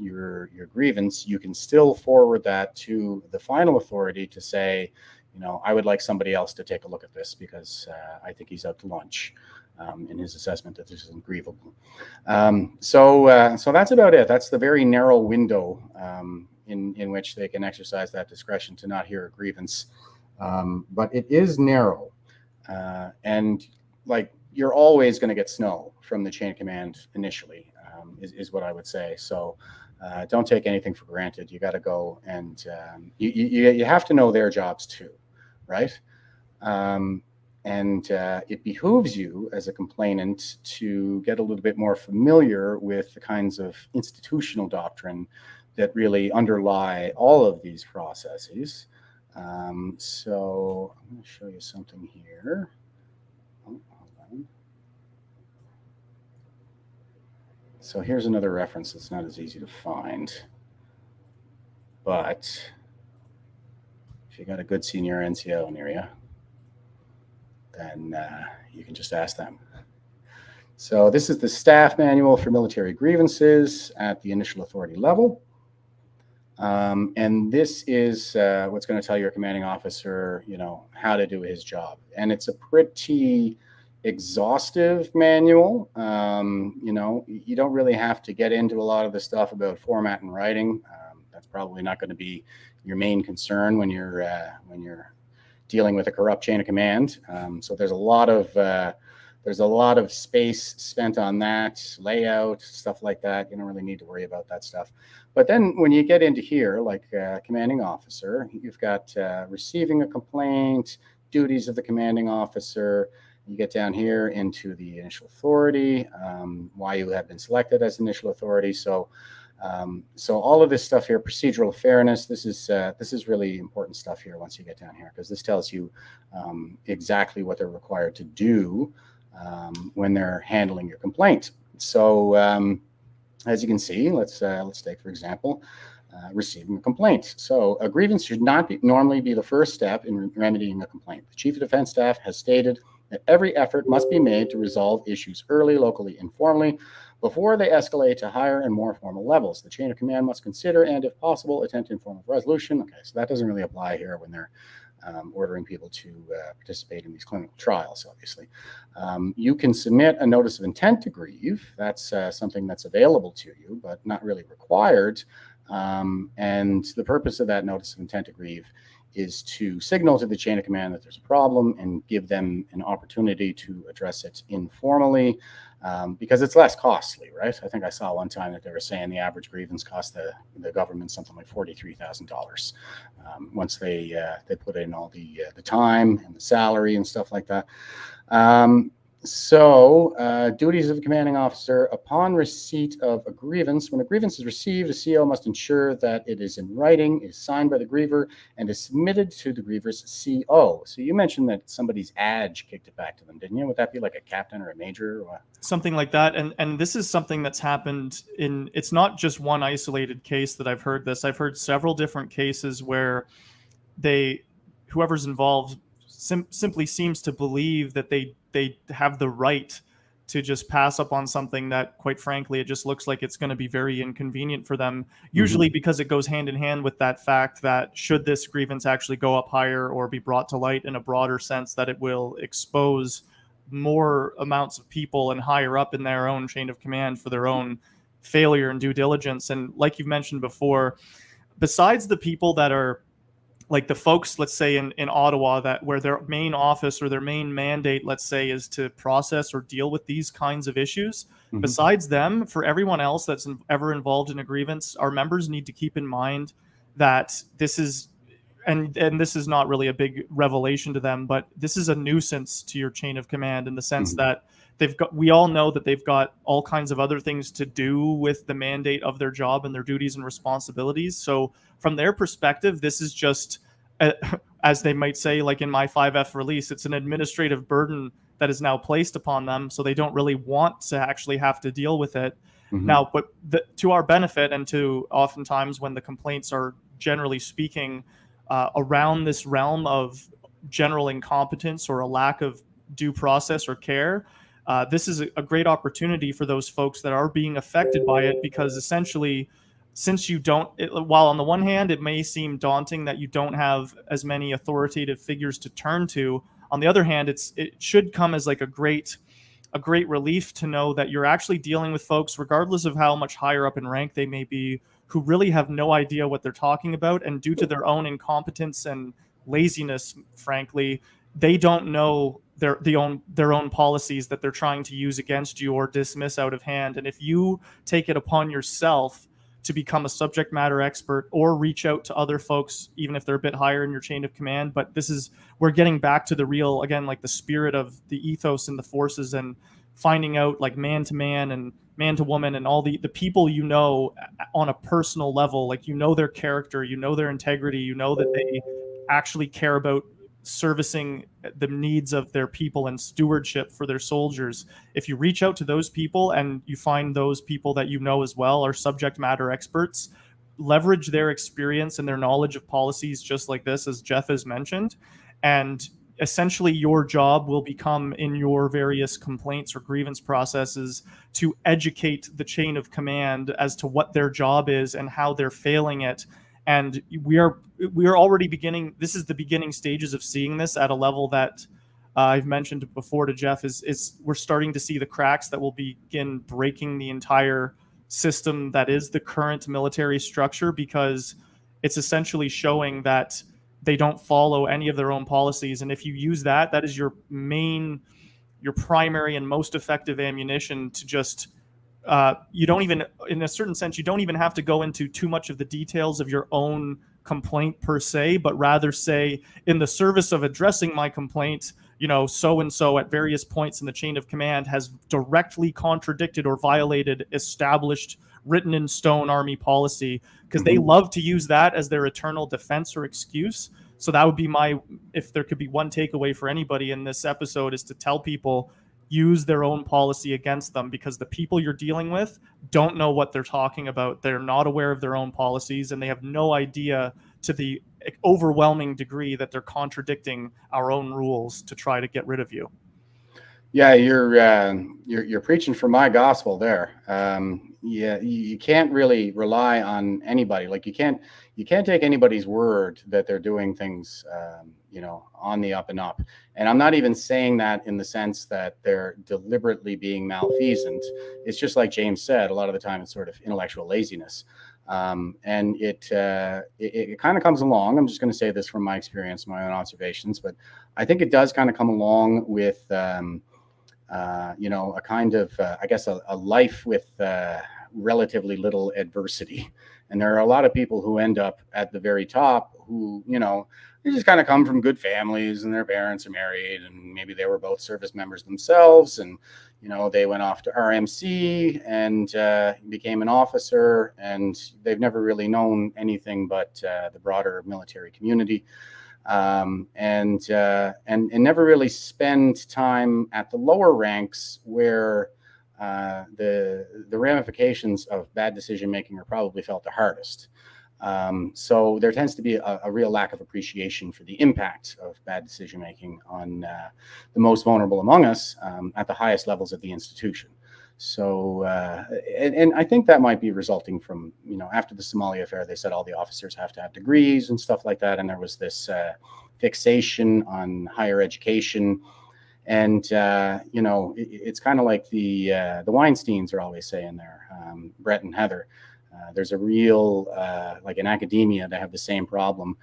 your grievance, you can still forward that to the final authority to say, I would like somebody else to take a look at this because I think he's out to lunch in his assessment that this isn't grievable. So that's about it. That's the very narrow window in which they can exercise that discretion to not hear a grievance. But it is narrow, and like, you're always going to get snow from the chain of command initially, is what I would say. So don't take anything for granted. You got to go, and you have to know their jobs too, right? It behooves you as a complainant to get a little bit more familiar with the kinds of institutional doctrine that really underlie all of these processes. So I'm going to show you something here. Oh, hold on. So here's another reference that's not as easy to find, but if you got a good senior NCO near you, then you can just ask them. So this is the staff manual for military grievances at the initial authority level. And this is what's going to tell your commanding officer, how to do his job. And it's a pretty exhaustive manual. You don't really have to get into a lot of the stuff about format and writing. That's probably not going to be your main concern when you're dealing with a corrupt chain of command. So there's a lot of space spent on that, layout, stuff like that. You don't really need to worry about that stuff. But then when you get into here, like commanding officer, you've got receiving a complaint, duties of the commanding officer. You get down here into the initial authority, why you have been selected as initial authority. So all of this stuff here, procedural fairness, this is really important stuff here once you get down here, because this tells you exactly what they're required to do when they're handling your complaint. So as you can see, let's take, for example, receiving a complaint. So a grievance should not normally be the first step in remedying a complaint. The Chief of Defense Staff has stated that every effort must be made to resolve issues early, locally, informally, before they escalate to higher and more formal levels. The chain of command must consider and, if possible, attempt to informal resolution. Okay, so that doesn't really apply here when they're ordering people to participate in these clinical trials, obviously. You can submit a notice of intent to grieve. That's something that's available to you, but not really required. And the purpose of that notice of intent to grieve is to signal to the chain of command that there's a problem and give them an opportunity to address it informally, because it's less costly, right? I think I saw one time that they were saying the average grievance cost the government something like $43,000 once they put in all the time and the salary and stuff like that. Duties of the commanding officer upon receipt of a grievance. When a grievance is received, a CO must ensure that it is in writing, is signed by the griever, and is submitted to the griever's CO. So you mentioned that somebody's adj kicked it back to them, didn't you? Would that be like a captain or a major? Or something like that. And this is something that's happened it's not just one isolated case that I've heard this. I've heard several different cases where whoever's involved simply seems to believe that they have the right to just pass up on something that, quite frankly, it just looks like it's going to be very inconvenient for them, usually because it goes hand in hand with that fact that should this grievance actually go up higher or be brought to light in a broader sense, that it will expose more amounts of people and higher up in their own chain of command for their own failure and due diligence. And like you've mentioned before, besides the people that are like the folks, let's say in Ottawa, that where their main office or their main mandate, let's say, is to process or deal with these kinds of issues. Besides them, for everyone else that's ever involved in a grievance, our members need to keep in mind that this is, and this is not really a big revelation to them, but this is a nuisance to your chain of command in the sense that we all know that they've got all kinds of other things to do with the mandate of their job and their duties and responsibilities. So from their perspective, this is just, as they might say, like in my 5F release, it's an administrative burden that is now placed upon them. So they don't really want to actually have to deal with it. Now, but to our benefit, and to oftentimes when the complaints are, generally speaking, around this realm of general incompetence or a lack of due process or care, this is a great opportunity for those folks that are being affected by it, because essentially, since you don't, while on the one hand, it may seem daunting that you don't have as many authoritative figures to turn to, on the other hand, it should come as like a great relief to know that you're actually dealing with folks, regardless of how much higher up in rank they may be, who really have no idea what they're talking about. And due to their own incompetence and laziness, frankly, they don't know their own policies that they're trying to use against you or dismiss out of hand. And if you take it upon yourself to become a subject matter expert or reach out to other folks, even if they're a bit higher in your chain of command, but we're getting back to the real, again, like the spirit of the ethos and the forces, and finding out like man to man and man to woman and all the people, on a personal level, like, their character, their integrity, that they actually care about servicing the needs of their people and stewardship for their soldiers. If you reach out to those people and you find those people that as well are subject matter experts, leverage their experience and their knowledge of policies just like this, as Jeff has mentioned, and essentially your job will become in your various complaints or grievance processes to educate the chain of command as to what their job is and how they're failing it. And we are already beginning, this is the beginning stages of seeing this at a level that I've mentioned before to Jeff, is we're starting to see the cracks that will begin breaking the entire system that is the current military structure, because it's essentially showing that they don't follow any of their own policies. And if you use that, that is your primary and most effective ammunition to just, you don't even, in a certain sense, you don't even have to go into too much of the details of your own complaint per se, but rather say, in the service of addressing my complaint, so-and-so at various points in the chain of command has directly contradicted or violated established written in stone Army policy, because they love to use that as their eternal defense or excuse. So that would be if there could be one takeaway for anybody in this episode, is to tell people, use their own policy against them, because the people you're dealing with don't know what they're talking about. They're not aware of their own policies, and they have no idea to the overwhelming degree that they're contradicting our own rules to try to get rid of you. Yeah, you're preaching for my gospel there. Yeah, you can't really rely on anybody. Like you can't take anybody's word that they're doing things, on the up and up. And I'm not even saying that in the sense that they're deliberately being malfeasant. It's just like James said, a lot of the time it's sort of intellectual laziness. And it kind of comes along. I'm just going to say this from my experience, my own observations, but I think it does kind of come along with, a kind of, I guess, a life with relatively little adversity. And there are a lot of people who end up at the very top who, they just kind of come from good families, and their parents are married, and maybe they were both service members themselves. And, they went off to RMC and became an officer, and they've never really known anything but the broader military community. And never really spend time at the lower ranks where the ramifications of bad decision making are probably felt the hardest. So there tends to be a real lack of appreciation for the impact of bad decision making on the most vulnerable among us at the highest levels of the institution. So, and I think that might be resulting from, after the Somalia affair, they said all the officers have to have degrees and stuff like that. And there was this fixation on higher education. And, it's kind of like the Weinsteins are always saying there, Brett and Heather. There's a real, like in academia, they have the same problem.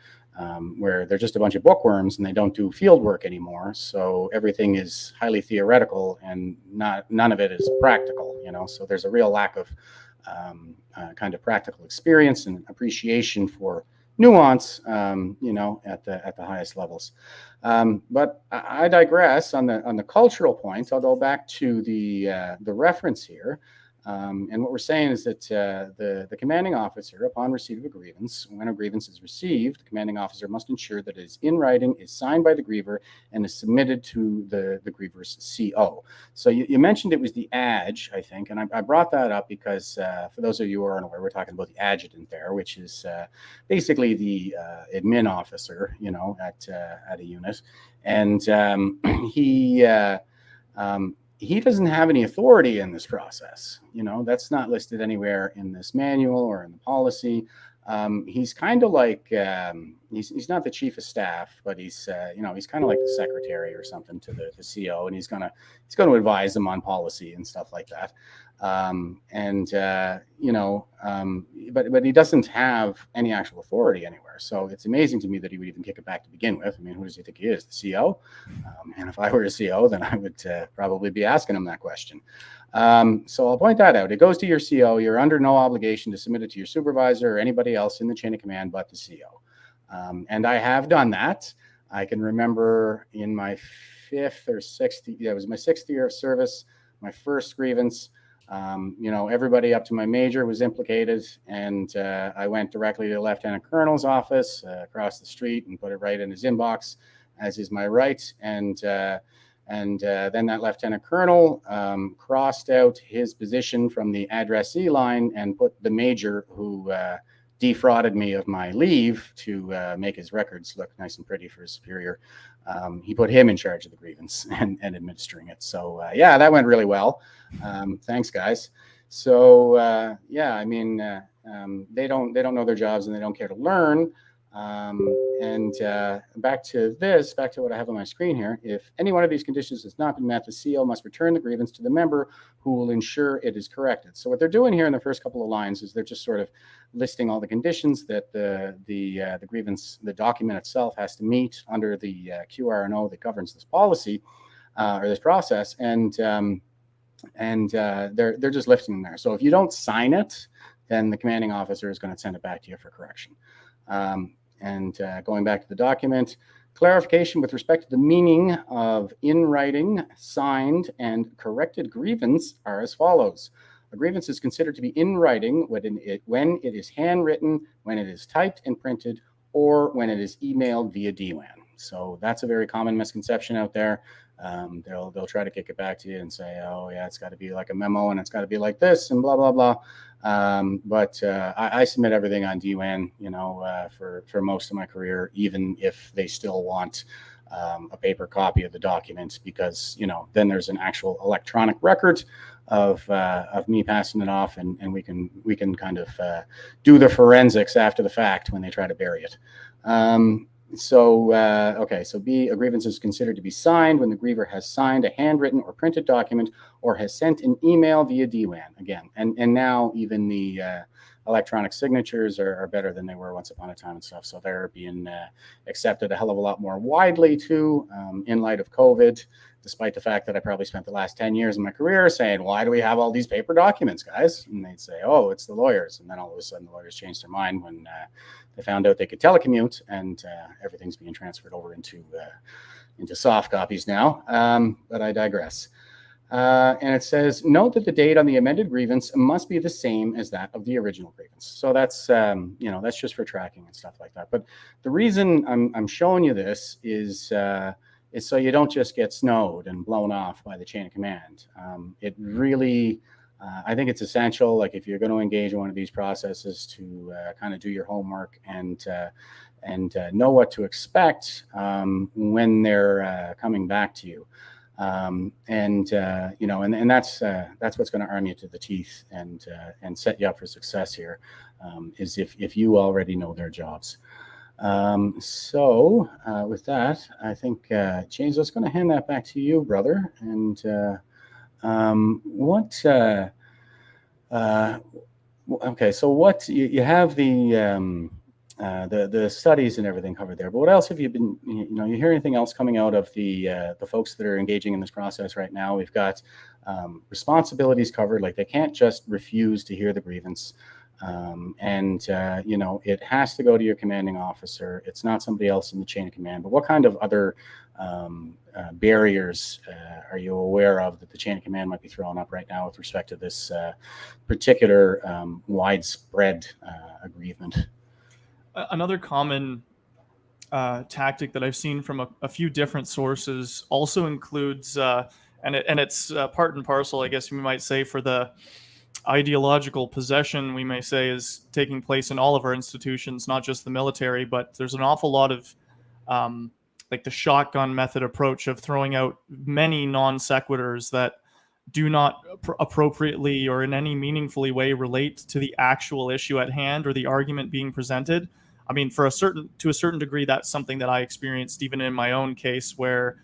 Where they're just a bunch of bookworms and they don't do field work anymore. So everything is highly theoretical and none of it is practical, So there's a real lack of kind of practical experience and appreciation for nuance, at the highest levels. But I digress on the cultural point. I'll go back to the reference here. And what we're saying is that the commanding officer, upon receipt of a grievance, when a grievance is received, the commanding officer must ensure that it is in writing, is signed by the griever, and is submitted to the griever's CO. So you mentioned it was the AJ, I think, and I brought that up because for those of you who are unaware, we're talking about the adjutant there, which is basically the admin officer, at a unit, and he doesn't have any authority in this process. That's not listed anywhere in this manual or in the policy. He's kind of like, he's not the chief of staff, but he's kind of like the secretary or something to the CO, and he's going to advise them on policy and stuff like that. But he doesn't have any actual authority anywhere. So it's amazing to me that he would even kick it back to begin with. I mean, who does he think he is? The CO? And if I were a CO, then I would probably be asking him that question. So I'll point that out. It goes to your CO. You're under no obligation to submit it to your supervisor or anybody else in the chain of command but the CO. And I have done that. I can remember in my fifth or sixth, it was my 6th year of service, my first grievance, everybody up to my major was implicated, and I went directly to the lieutenant colonel's office across the street and put it right in his inbox, as is my right. And then that lieutenant colonel crossed out his position from the addressee line and put the major who defrauded me of my leave to make his records look nice and pretty for his superior. He put him in charge of the grievance and administering it. So yeah, that went really well. Thanks, guys. So yeah, I mean, they don't know their jobs and they don't care to learn. And back to what I have on my screen here. If any one of these conditions has not been met, the CO must return the grievance to the member who will ensure it is corrected. So what they're doing here in the first couple of lines is they're just sort of listing all the conditions that the grievance, the document itself, has to meet under the QRNO that governs this policy or this process, and they're just lifting them there. So if you don't sign it, then the commanding officer is going to send it back to you for correction. Going back to the document, clarification with respect to the meaning of in writing, signed, and corrected grievance are as follows. A grievance is considered to be in writing when it is handwritten, when it is typed and printed, or when it is emailed via DWAN. So that's a very common misconception out there. They'll try to kick it back to you and say, oh yeah, it's got to be like a memo and it's got to be like this and blah blah blah. But I submit everything on DWAN, for most of my career, even if they still want a paper copy of the document, because then there's an actual electronic record of me passing it off, and we can kind of do the forensics after the fact when they try to bury it. So B, a grievance is considered to be signed when the griever has signed a handwritten or printed document or has sent an email via DWAN again. And now even the electronic signatures are better than they were once upon a time and stuff. So they're being accepted a hell of a lot more widely too, in light of COVID, despite the fact that I probably spent the last 10 years of my career saying, why do we have all these paper documents, guys? And they'd say, oh, it's the lawyers. And then all of a sudden the lawyers changed their mind when they found out they could telecommute, and everything's being transferred over into soft copies now. But I digress. And it says, note that the date on the amended grievance must be the same as that of the original grievance. So that's, that's just for tracking and stuff like that. But the reason I'm showing you this is so you don't just get snowed and blown off by the chain of command. It really, I think it's essential, like if you're going to engage in one of these processes, to kind of do your homework and know what to expect when they're coming back to you. And that's what's going to arm you to the teeth and set you up for success here, is if you already know their jobs. So with that, I think James, I was going to hand that back to you, brother. And okay, so what you have the studies and everything covered there, but what else have you been, you hear anything else coming out of the folks that are engaging in this process right now? We've got responsibilities covered, like they can't just refuse to hear the grievance. It has to go to your commanding officer. It's not somebody else in the chain of command. But what kind of other barriers are you aware of that the chain of command might be throwing up right now with respect to this particular widespread aggrievement? Another common tactic that I've seen from a few different sources also includes, and it's part and parcel, I guess we might say, for the ideological possession, we may say, is taking place in all of our institutions, not just the military, but there's an awful lot of like the shotgun method approach of throwing out many non sequiturs that do not appropriately or in any meaningfully way relate to the actual issue at hand or the argument being presented. I mean, to a certain degree, that's something that I experienced even in my own case, where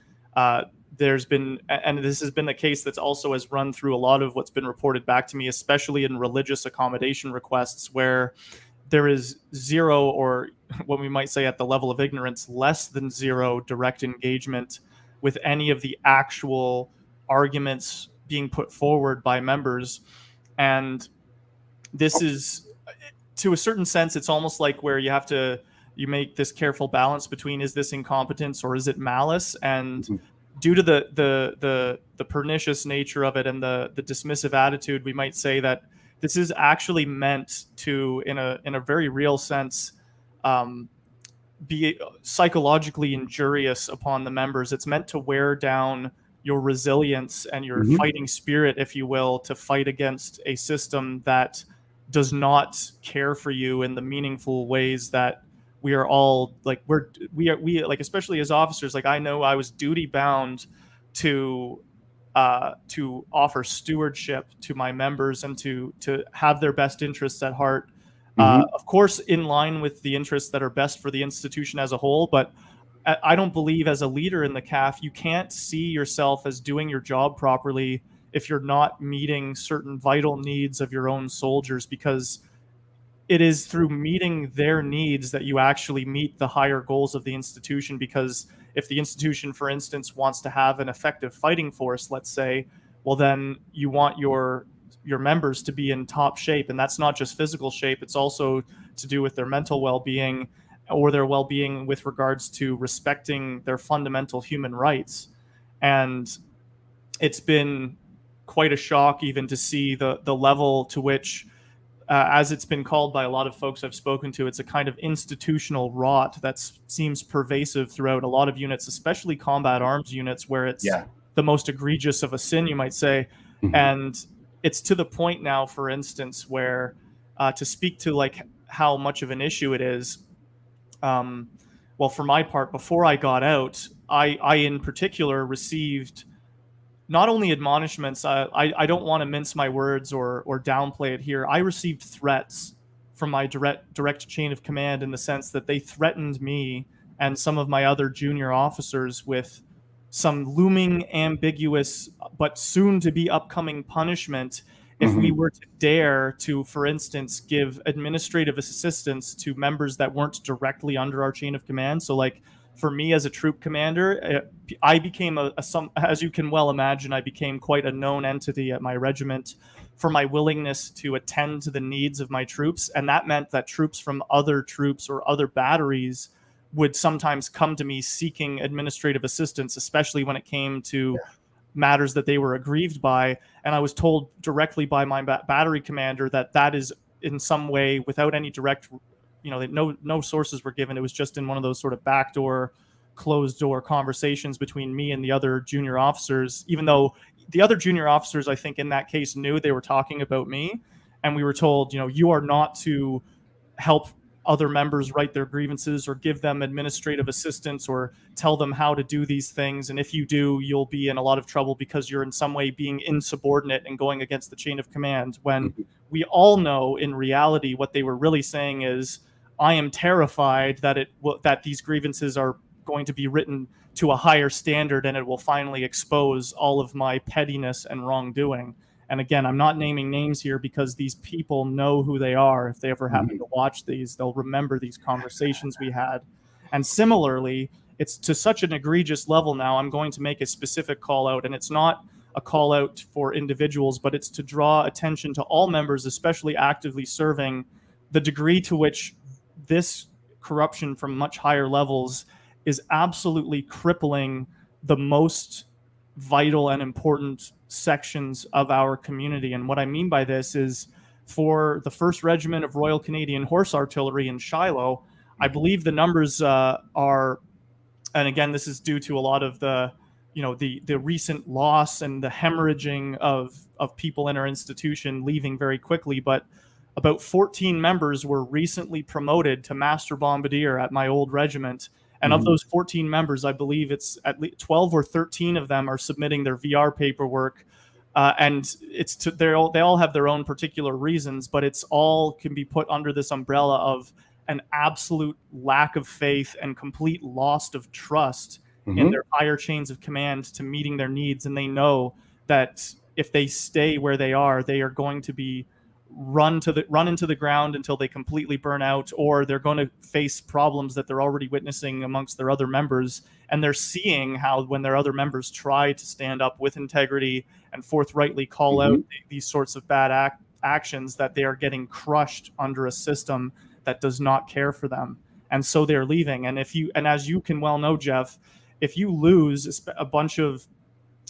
there's been, and this has been the case that's also has run through a lot of what's been reported back to me, especially in religious accommodation requests, where there is zero, or what we might say at the level of ignorance, less than zero direct engagement with any of the actual arguments being put forward by members. And this is, to a certain sense, it's almost like where you make this careful balance between, is this incompetence or is it malice? And due to the pernicious nature of it and the dismissive attitude, we might say that this is actually meant to, in a very real sense, be psychologically injurious upon the members. It's meant to wear down your resilience and your fighting spirit, if you will, to fight against a system that does not care for you in the meaningful ways that we are all like we like, especially as officers. Like, I know I was duty bound to offer stewardship to my members and to have their best interests at heart. Of course, in line with the interests that are best for the institution as a whole. But I don't believe, as a leader in the CAF, you can't see yourself as doing your job properly if you're not meeting certain vital needs of your own soldiers, because it is through meeting their needs that you actually meet the higher goals of the institution. Because if the institution, for instance, wants to have an effective fighting force, let's say, well, then you want your members to be in top shape. And that's not just physical shape. It's also to do with their mental well-being, or their well-being with regards to respecting their fundamental human rights. And it's been quite a shock even to see the level to which, as it's been called by a lot of folks I've spoken to, it's a kind of institutional rot that seems pervasive throughout a lot of units, especially combat arms units, where it's the most egregious of a sin, you might say. And it's to the point now, for instance, where to speak to like how much of an issue it is, well, for my part, before I got out, I in particular received not only admonishments. I don't want to mince my words or downplay it here. I received threats from my direct chain of command, in the sense that they threatened me and some of my other junior officers with some looming, ambiguous, but soon to be upcoming punishment if we were to dare to, for instance, give administrative assistance to members that weren't directly under our chain of command. So, like, for me as a troop commander, I became as you can well imagine, I became quite a known entity at my regiment for my willingness to attend to the needs of my troops. And that meant that troops from other troops or other batteries would sometimes come to me seeking administrative assistance, especially when it came to matters that they were aggrieved by. And I was told directly by my battery commander that is in some way, without any direct, no sources were given. It was just in one of those sort of backdoor, closed door conversations between me and the other junior officers, even though the other junior officers, I think in that case, knew they were talking about me. And we were told, you are not to help other members write their grievances or give them administrative assistance or tell them how to do these things. And if you do, you'll be in a lot of trouble because you're in some way being insubordinate and going against the chain of command. When we all know in reality what they were really saying is, I am terrified that these grievances are going to be written to a higher standard and it will finally expose all of my pettiness and wrongdoing. And again, I'm not naming names here because these people know who they are. If they ever happen to watch these, they'll remember these conversations we had. And similarly, it's to such an egregious level now, I'm going to make a specific call out, and it's not a call out for individuals, but it's to draw attention to all members, especially actively serving, the degree to which this corruption from much higher levels is absolutely crippling the most vital and important sections of our community. And what I mean by this is, for the 1st Regiment of Royal Canadian Horse Artillery in Shiloh, I believe the numbers are, and again, this is due to a lot of the recent loss and the hemorrhaging of people in our institution leaving very quickly, but about 14 members were recently promoted to Master Bombardier at my old regiment. And of those 14 members, I believe it's at least 12 or 13 of them are submitting their VR paperwork. And they all have their own particular reasons, but it's all can be put under this umbrella of an absolute lack of faith and complete loss of trust in their higher chains of command to meeting their needs. And they know that if they stay where they are going to be run into the ground until they completely burn out, or they're going to face problems that they're already witnessing amongst their other members. And they're seeing how, when their other members try to stand up with integrity and forthrightly call out these sorts of bad actions, that they are getting crushed under a system that does not care for them. And so they're leaving. And as you can well know, Jeff, if you lose a bunch of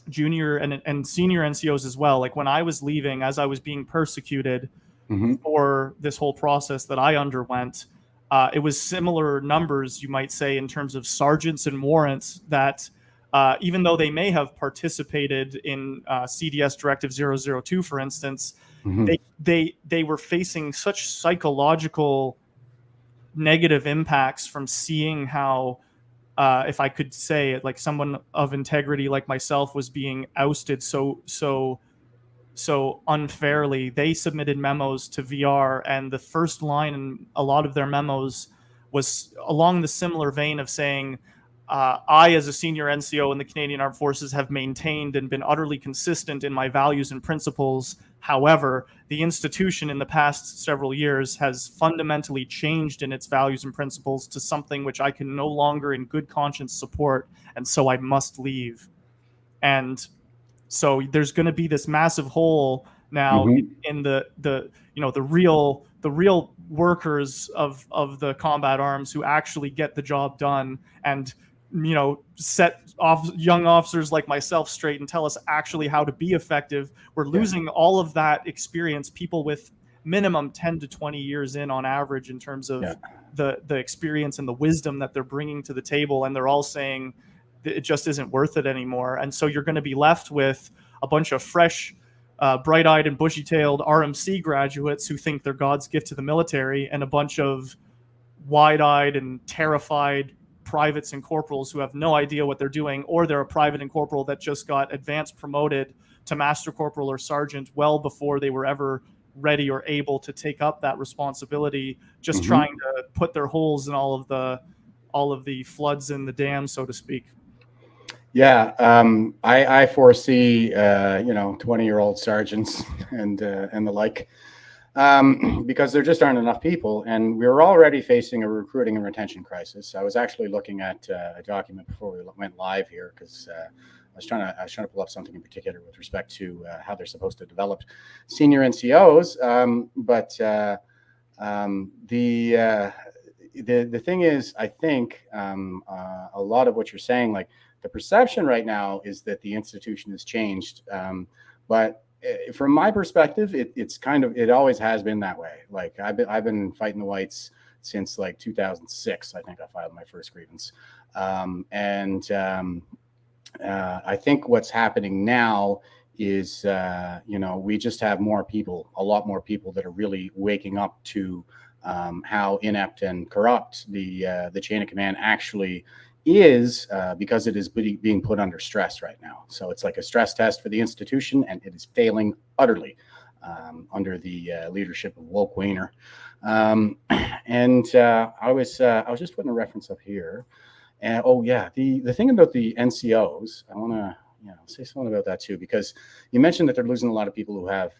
junior and senior NCOs as well, like when I was leaving, as I was being persecuted for this whole process that I underwent, it was similar numbers, you might say, in terms of sergeants and warrants that even though they may have participated in CDS Directive 002, for instance, Mhm. they were facing such psychological negative impacts from seeing how, if I could say it, like someone of integrity like myself was being ousted so unfairly. They submitted memos to VR, and the first line in a lot of their memos was along the similar vein of saying, I, as a senior NCO in the Canadian Armed Forces, have maintained and been utterly consistent in my values and principles. However, the institution in the past several years has fundamentally changed in its values and principles to something which I can no longer in good conscience support, and so I must leave. And so there's going to be this massive hole now Mhm. in the real workers of the combat arms who actually get the job done, and set off young officers like myself straight and tell us actually how to be effective. We're Yeah. losing all of that experience, people with minimum 10 to 20 years in on average in terms of Yeah. the experience and the wisdom that they're bringing to the table, and they're all saying it just isn't worth it anymore. And so you're going to be left with a bunch of fresh, bright-eyed and bushy-tailed RMC graduates who think they're God's gift to the military, and a bunch of wide-eyed and terrified privates and corporals who have no idea what they're doing, or they're a private and corporal that just got advanced promoted to master corporal or sergeant well before they were ever ready or able to take up that responsibility, just Mhm. trying to put their holes in all of the floods in the dam, so to speak. Yeah, I foresee 20-year-old sergeants and the like, because there just aren't enough people, and we're already facing a recruiting and retention crisis. I was actually looking at a document before we went live here because I was trying to pull up something in particular with respect to how they're supposed to develop senior NCOs, but the thing is, I think a lot of what you're saying, like the perception right now, is that the institution has changed, but from my perspective, it always has been that way. Like I've been fighting the whites since like 2006. I think I filed my first grievance, and I think what's happening now is we just have more people, a lot more people that are really waking up to how inept and corrupt the chain of command actually is, because it is being put under stress right now. So it's like a stress test for the institution, and it is failing utterly under the leadership of Woke Weiner. And I was just putting a reference up here. And oh yeah, the thing about the NCOs, I want to say something about that too, because you mentioned that they're losing a lot of people who have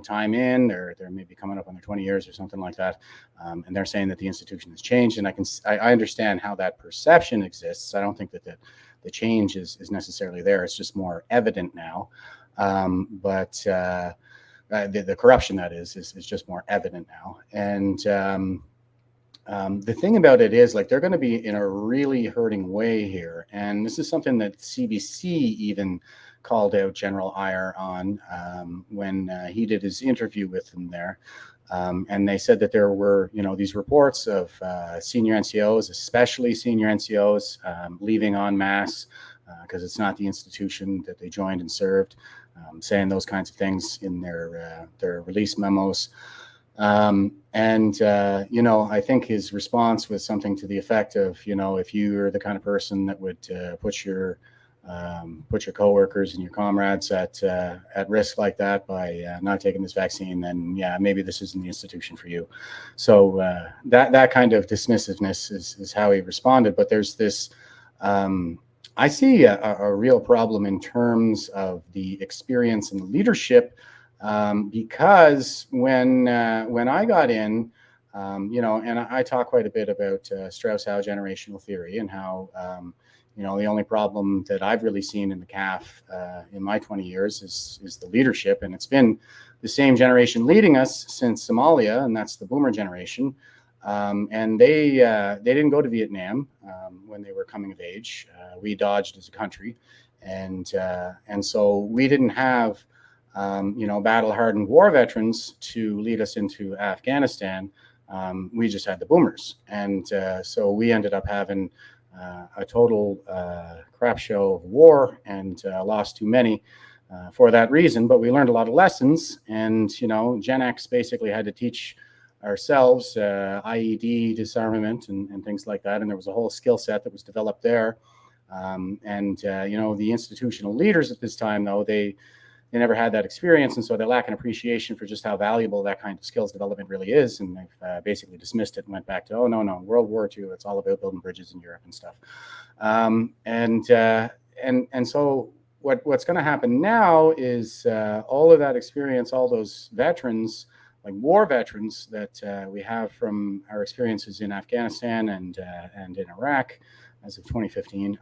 time in, or they're maybe coming up on their 20 years or something like that, and they're saying that the institution has changed, and I understand how that perception exists. I don't think that the change is necessarily there. It's just more evident now, but the corruption that is just more evident now, and the thing about it is, like, they're going to be in a really hurting way here. And this is something that CBC even called out General Iyer on when he did his interview with him there. And they said that there were, these reports of senior NCOs, especially senior NCOs, leaving en masse because it's not the institution that they joined and served, saying those kinds of things in their release memos. I think his response was something to the effect of, if you're the kind of person that would put your coworkers and your comrades at risk like that by not taking this vaccine, then yeah, maybe this isn't the institution for you. So that kind of dismissiveness is how he responded. But there's this, I see a real problem in terms of the experience and leadership. Because when I got in, and I talk quite a bit about Strauss-Howe generational theory, and how, the only problem that I've really seen in the CAF in my 20 years is the leadership. And it's been the same generation leading us since Somalia, and that's the boomer generation. And they didn't go to Vietnam when they were coming of age. We dodged as a country. And so we didn't have battle-hardened war veterans to lead us into Afghanistan. We just had the boomers. And so we ended up having a total crap show of war, and lost too many. for that reason, but we learned a lot of lessons. And, Gen X basically had to teach ourselves IED disarmament and things like that. And there was a whole skill set that was developed there. The institutional leaders at this time, though, they never had that experience. And so they lack an appreciation for just how valuable that kind of skills development really is. And they've basically dismissed it and went back to, oh, no, World War II, it's all about building bridges in Europe and stuff. And so what's going to happen now is all of that experience, all those veterans, like war veterans that we have from our experiences in Afghanistan and in Iraq as of 2015,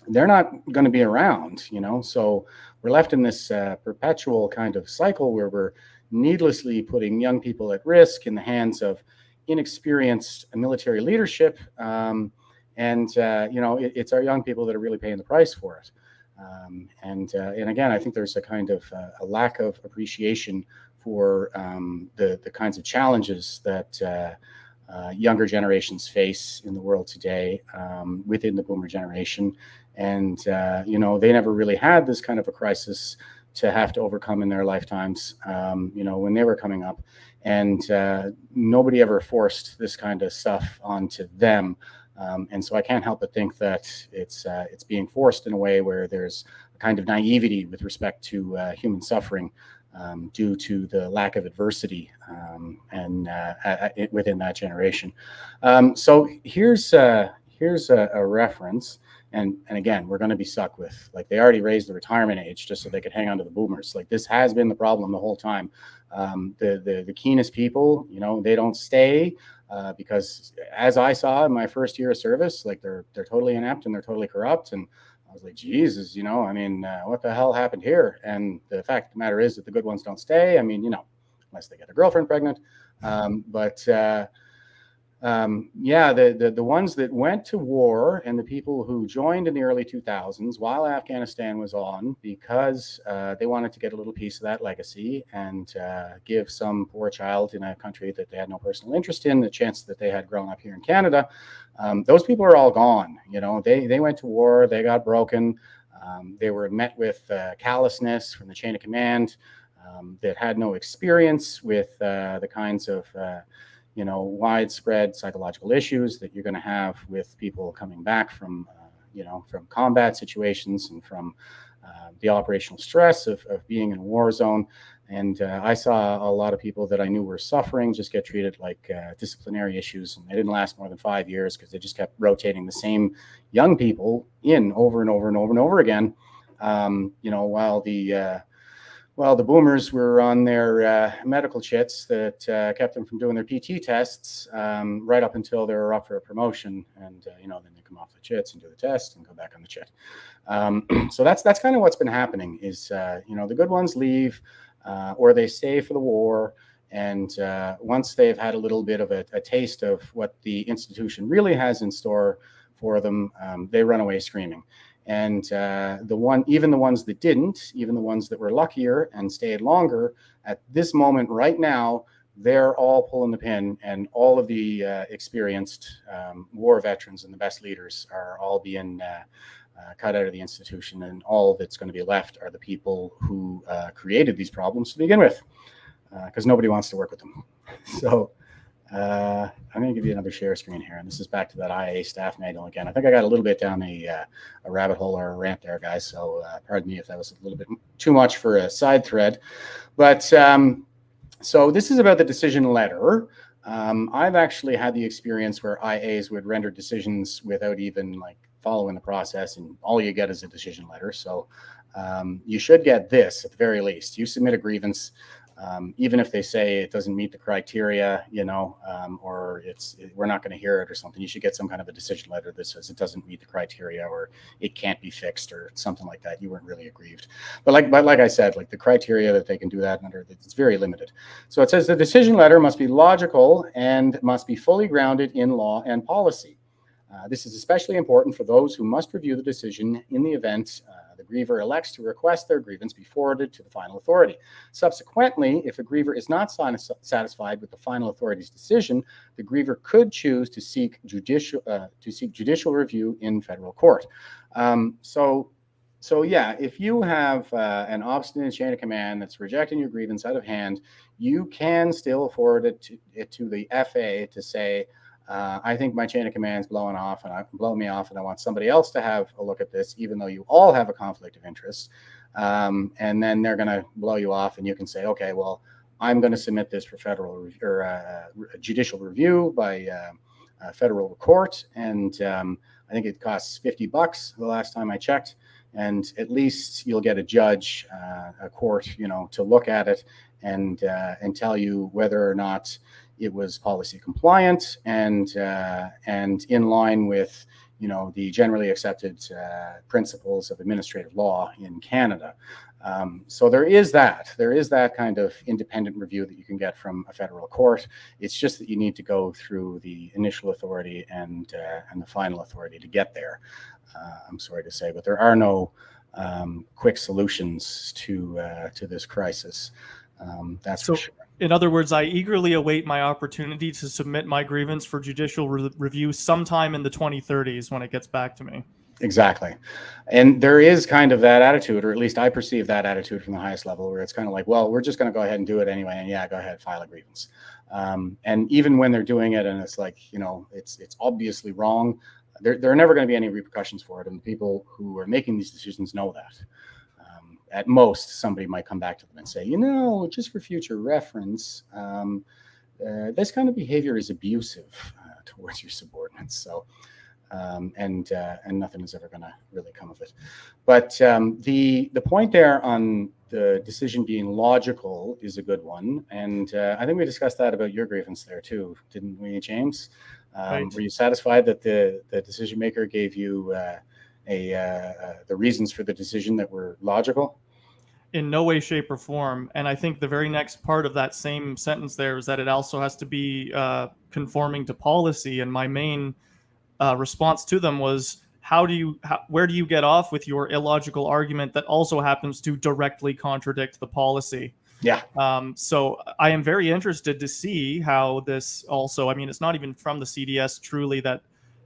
they're not going to be around, so we're left in this perpetual kind of cycle where we're needlessly putting young people at risk in the hands of inexperienced military leadership. It's our young people that are really paying the price for it. And again, I think there's a kind of a lack of appreciation for the kinds of challenges that younger generations face in the world today within the boomer generation. And, they never really had this kind of a crisis to have to overcome in their lifetimes, when they were coming up. And nobody ever forced this kind of stuff onto them. And so I can't help but think that it's being forced in a way where there's a kind of naivety with respect to human suffering due to the lack of adversity within that generation. So here's a reference. And again, we're going to be stuck with, like, they already raised the retirement age just so they could hang on to the boomers. Like, this has been the problem the whole time. The keenest people, they don't stay because, as I saw in my first year of service, like, they're totally inept and they're totally corrupt. And I was like, Jesus, what the hell happened here? And the fact of the matter is that the good ones don't stay. Unless they get their girlfriend pregnant. The ones that went to war and the people who joined in the early 2000s while Afghanistan was on, because they wanted to get a little piece of that legacy and give some poor child in a country that they had no personal interest in the chance that they had grown up here in Canada. Those people are all gone. They went to war, they got broken, they were met with callousness from the chain of command that had no experience with the kinds of widespread psychological issues that you're going to have with people coming back from combat situations and from the operational stress of being in a war zone. And I saw a lot of people that I knew were suffering just get treated like disciplinary issues, and they didn't last more than 5 years because they just kept rotating the same young people in over and over and over and over again. While the boomers were on their medical chits that kept them from doing their PT tests right up until they were up for a promotion. And, then they come off the chits and do the test and go back on the chit. So that's kind of what's been happening is, the good ones leave or they stay for the war. And once they've had a little bit of a taste of what the institution really has in store for them, they run away screaming. And even the ones that didn't, even the ones that were luckier and stayed longer, at this moment right now, they're all pulling the pin, and all of the experienced war veterans and the best leaders are all being cut out of the institution, and all that's going to be left are the people who created these problems to begin with, because nobody wants to work with them. So I'm going to give you another share screen here, and this is back to that IA staff manual again. I think I got a little bit down a rabbit hole or a rant there, guys, so pardon me if that was a little bit too much for a side thread. But so this is about the decision letter. I've actually had the experience where IAs would render decisions without even following the process, and all you get is a decision letter. So you should get this at the very least. You submit a grievance. Even if they say it doesn't meet the criteria, or we're not going to hear it or something, you should get some kind of a decision letter that says it doesn't meet the criteria or it can't be fixed or something like that. You weren't really aggrieved. But like I said, the criteria that they can do that under, it's very limited. So it says the decision letter must be logical and must be fully grounded in law and policy. This is especially important for those who must review the decision in the event the griever elects to request their grievance be forwarded to the final authority. Subsequently, if a griever is not satisfied with the final authority's decision, the griever could choose to seek judicial review in federal court. So So yeah, if you have an obstinate chain of command that's rejecting your grievance out of hand, you can still forward it to the FA to say, I think my chain of command is blowing me off, and I want somebody else to have a look at this, even though you all have a conflict of interest. And then they're going to blow you off, and you can say, okay, well, I'm going to submit this for federal or judicial review by federal court, and I think it costs $50 the last time I checked. And at least you'll get a judge, a court, to look at it and tell you whether or not it was policy compliant and in line with the generally accepted principles of administrative law in Canada. So there is that kind of independent review that you can get from a federal court. It's just that you need to go through the initial authority and the final authority to get there. I'm sorry to say, but there are no quick solutions to this crisis. That's for sure. In other words, I eagerly await my opportunity to submit my grievance for judicial review sometime in the 2030s when it gets back to me. Exactly. And there is kind of that attitude, or at least I perceive that attitude from the highest level, where it's kind of like, well, we're just going to go ahead and do it anyway. And yeah, go ahead, file a grievance. And even when they're doing it and it's like, it's obviously wrong, there are never going to be any repercussions for it. And the people who are making these decisions know that. At most, somebody might come back to them and say, just for future reference, this kind of behavior is abusive towards your subordinates. So, and nothing is ever going to really come of it. But the point there on the decision being logical is a good one. And I think we discussed that about your grievance there too, didn't we, James? Right. Were you satisfied that the decision maker gave you the reasons for the decision that were logical? In no way, shape, or form. And I think the very next part of that same sentence there is that it also has to be conforming to policy. And my main response to them was, where do you get off with your illogical argument that also happens to directly contradict the policy? Yeah. So I am very interested to see how this also, it's not even from the CDS truly that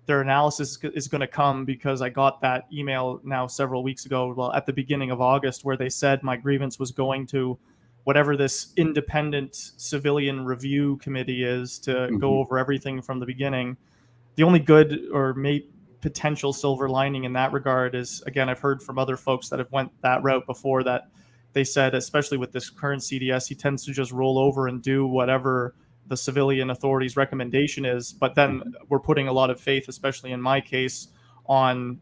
their analysis is going to come, because I got that email now several weeks ago, well, at the beginning of August, where they said my grievance was going to whatever this independent civilian review committee is to go over everything from the beginning. The only good or potential silver lining in that regard is, again, I've heard from other folks that have went that route before, that they said, especially with this current CDS, he tends to just roll over and do whatever the civilian authority's recommendation is. But then we're putting a lot of faith, especially in my case, on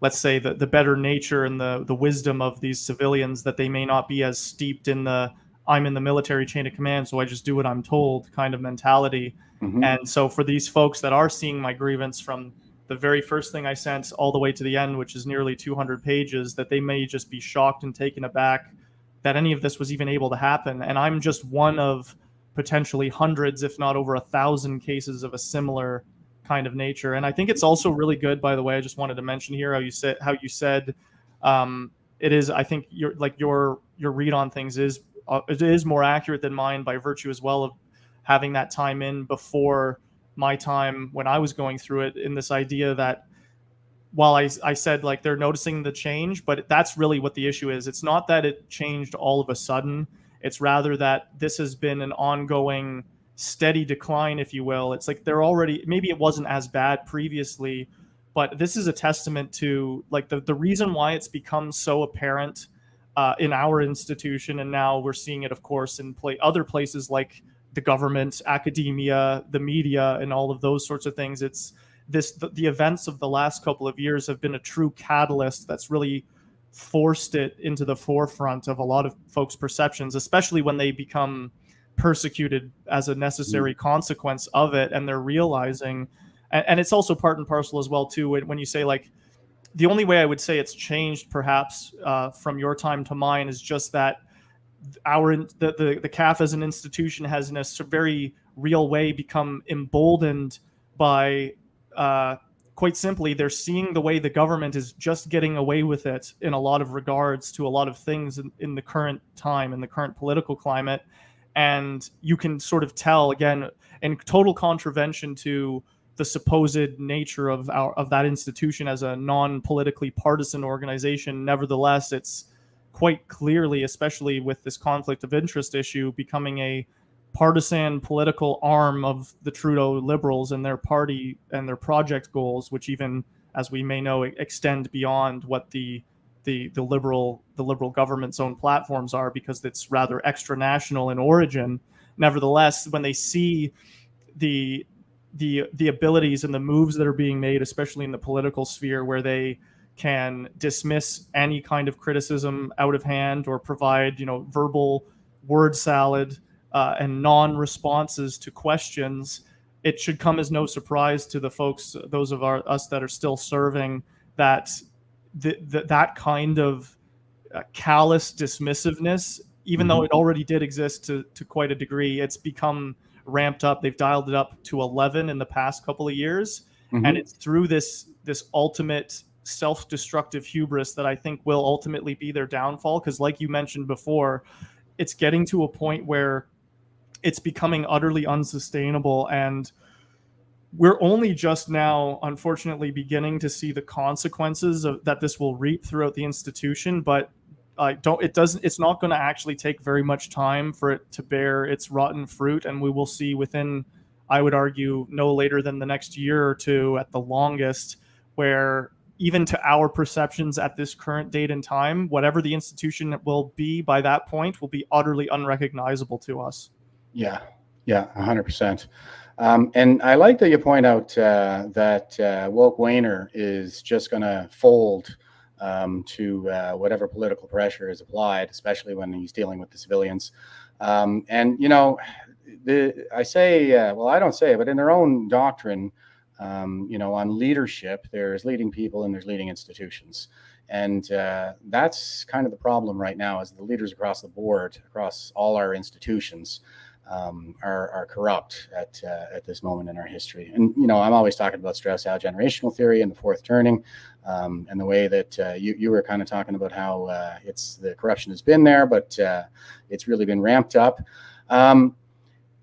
let's say the better nature and the wisdom of these civilians, that they may not be as steeped in I'm in the military chain of command, so I just do what I'm told kind of mentality. And so for these folks that are seeing my grievance from the very first thing I sent all the way to the end, which is nearly 200 pages, that they may just be shocked and taken aback that any of this was even able to happen. And I'm just one of potentially hundreds, if not over 1,000 cases of a similar kind of nature. And I think it's also really good, by the way, I just wanted to mention here how you said it is, I think your read on things is more accurate than mine, by virtue as well of having that time in before my time when I was going through it, in this idea that while I said they're noticing the change, but that's really what the issue is. It's not that it changed all of a sudden. It's rather that this has been an ongoing steady decline, if you will. It's like they're already, maybe it wasn't as bad previously, but this is a testament to the reason why it's become so apparent in our institution. And now we're seeing it, of course, in other places like the government, academia, the media, and all of those sorts of things. It's the events of the last couple of years have been a true catalyst that's really forced it into the forefront of a lot of folks' perceptions, especially when they become persecuted as a necessary consequence of it, and they're realizing, and it's also part and parcel as well too, when you say the only way I would say it's changed perhaps from your time to mine is just that the CAF as an institution has in a very real way become emboldened by quite simply, they're seeing the way the government is just getting away with it in a lot of regards to a lot of things in the current time, in the current political climate. And you can sort of tell, again, in total contravention to the supposed nature of that institution as a non-politically partisan organization. Nevertheless, it's quite clearly, especially with this conflict of interest issue, becoming a partisan political arm of the Trudeau Liberals and their party and their project goals, which even, as we may know, extend beyond what the liberal government's own platforms are, because it's rather extra national in origin. Nevertheless, when they see the abilities and the moves that are being made, especially in the political sphere, where they can dismiss any kind of criticism out of hand or provide, verbal word salad and non-responses to questions, it should come as no surprise to the folks, those of us that are still serving, that that kind of callous dismissiveness, even though it already did exist to quite a degree, it's become ramped up. They've dialed it up to 11 in the past couple of years. And it's through this ultimate self-destructive hubris that I think will ultimately be their downfall. Because like you mentioned before, it's getting to a point where it's becoming utterly unsustainable, and we're only just now, unfortunately, beginning to see the consequences that this will reap throughout the institution. But it's not going to actually take very much time for it to bear its rotten fruit, and we will see within, I would argue, no later than the next year or two at the longest, where even to our perceptions at this current date and time, whatever the institution will be by that point will be utterly unrecognizable to us. Yeah, 100%. And I like that you point out that Woke Wayner is just going to fold to whatever political pressure is applied, especially when he's dealing with the civilians. And, I say, I don't say it, but in their own doctrine, on leadership, there's leading people and there's leading institutions. And that's kind of the problem right now, is the leaders across the board, across all our institutions, are corrupt at this moment in our history. And, I'm always talking about Strauss-Howe generational theory and the fourth turning, and the way that you were kind of talking about how the corruption has been there, but it's really been ramped up.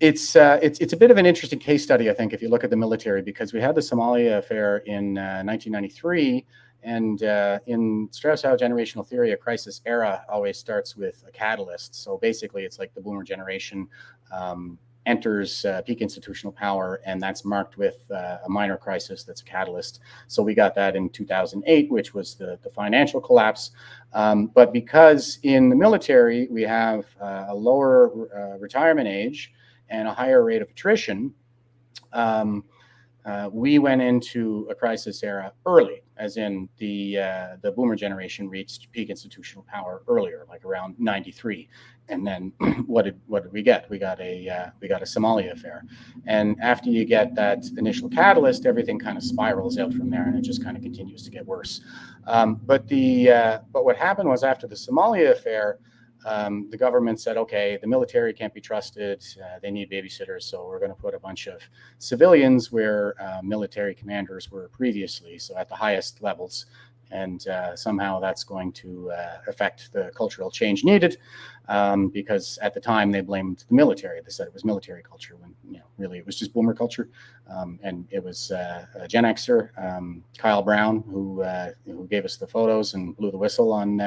It's a bit of an interesting case study, I think, if you look at the military, because we had the Somalia affair in 1993, and in Strauss-Howe generational theory, a crisis era always starts with a catalyst. So basically, it's like the boomer generation enters peak institutional power, and that's marked with a minor crisis that's a catalyst. So we got that in 2008, which was the financial collapse. But because in the military, we have a lower retirement age and a higher rate of attrition, we went into a crisis era early, as in the boomer generation reached peak institutional power earlier, like around 93. And then what did we get? We got a Somalia affair. And after you get that initial catalyst, everything kind of spirals out from there, and it just kind of continues to get worse. But what happened was, after the Somalia affair, the government said, okay, the military can't be trusted. They need babysitters. So we're going to put a bunch of civilians where military commanders were previously, so at the highest levels. And somehow that's going to affect the cultural change needed, because at the time they blamed the military. They said it was military culture, when really it was just boomer culture. And it was a Gen Xer, Kyle Brown, who gave us the photos and blew the whistle on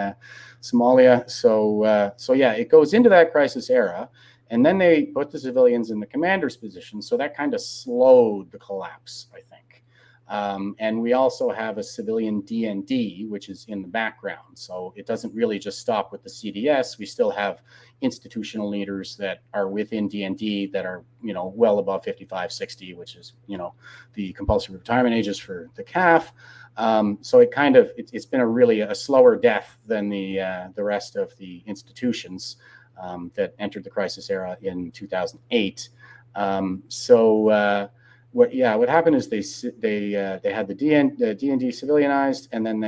Somalia. So yeah, it goes into that crisis era, and then they put the civilians in the commander's position. So that kind of slowed the collapse, I think. And we also have a civilian DND, which is in the background. So it doesn't really just stop with the CDS. We still have institutional leaders that are within DND that are, well above 55, 60, which is, the compulsory retirement ages for the CAF. So it's been a slower death than the rest of the institutions that entered the crisis era in 2008. What happened is they had the DND civilianized, and then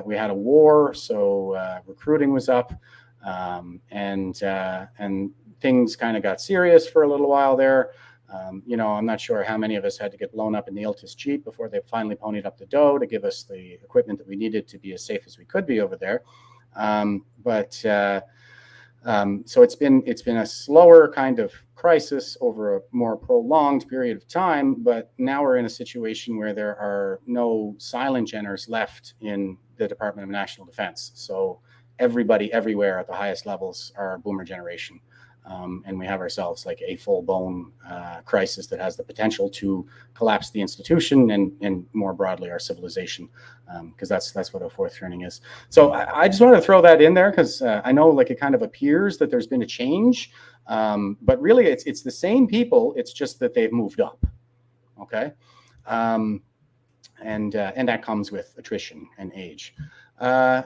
we had a war, so recruiting was up, and things kind of got serious for a little while there. I'm not sure how many of us had to get blown up in the Iltis Jeep before they finally ponied up the dough to give us the equipment that we needed to be as safe as we could be over there. So it's been a slower kind of crisis over a more prolonged period of time, but now we're in a situation where there are no silent generators left in the Department of National Defense. So everybody everywhere at the highest levels are boomer generation. And we have ourselves like a full-blown crisis that has the potential to collapse the institution and more broadly our civilization, because that's what a fourth turning is. So I just wanted to throw that in there because I know like it kind of appears that there's been a change, but really it's the same people. It's just that they've moved up. Okay, and that comes with attrition and age.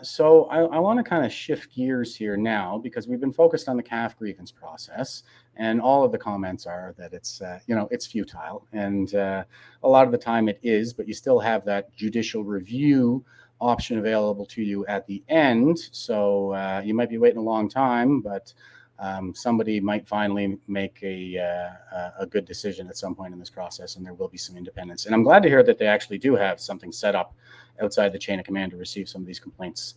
So I want to kind of shift gears here now because we've been focused on the CAF grievance process, and all of the comments are that it's it's futile, and a lot of the time it is, but you still have that judicial review option available to you at the end. So you might be waiting a long time, but somebody might finally make a good decision at some point in this process, and there will be some independence. And I'm glad to hear that they actually do have something set up outside the chain of command to receive some of these complaints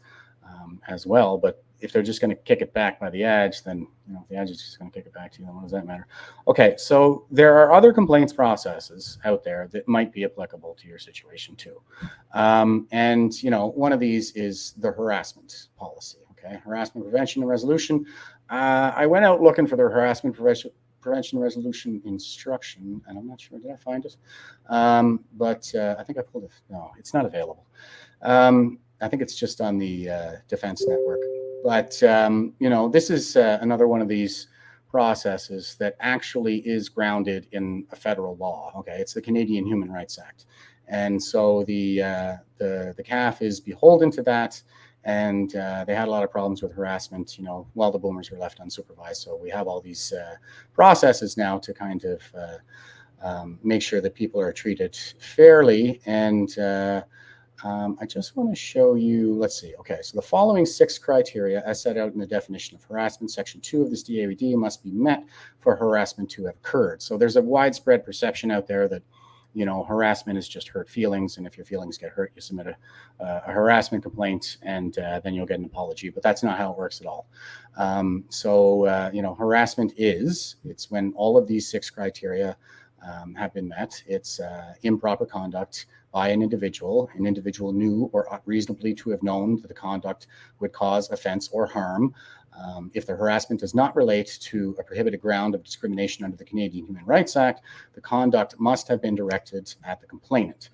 as well. But if they're just going to kick it back by the edge, then if the edge is just going to kick it back to you, then what does that matter? Okay, so there are other complaints processes out there that might be applicable to your situation too. And one of these is the harassment policy. Okay, harassment prevention and resolution. I went out looking for the harassment prevention resolution instruction, and I'm not sure, did I find it? But I think I pulled it. No, it's not available. I think it's just on the Defense Network. But, this is another one of these processes that actually is grounded in a federal law. Okay, it's the Canadian Human Rights Act. And so the CAF is beholden to that. And they had a lot of problems with harassment, while the boomers were left unsupervised. So we have all these processes now to kind of make sure that people are treated fairly. And I just want to show you, let's see. Okay, so the following 6 criteria as set out in the definition of harassment, section 2 of this DAD must be met for harassment to have occurred. So there's a widespread perception out there that harassment is just hurt feelings, and if your feelings get hurt, you submit a harassment complaint, and then you'll get an apology. But that's not how it works at all. Harassment it's when all of these 6 criteria have been met. It's improper conduct by an individual. An individual knew or ought reasonably to have known that the conduct would cause offense or harm. If the harassment does not relate to a prohibited ground of discrimination under the Canadian Human Rights Act, the conduct must have been directed at the complainant.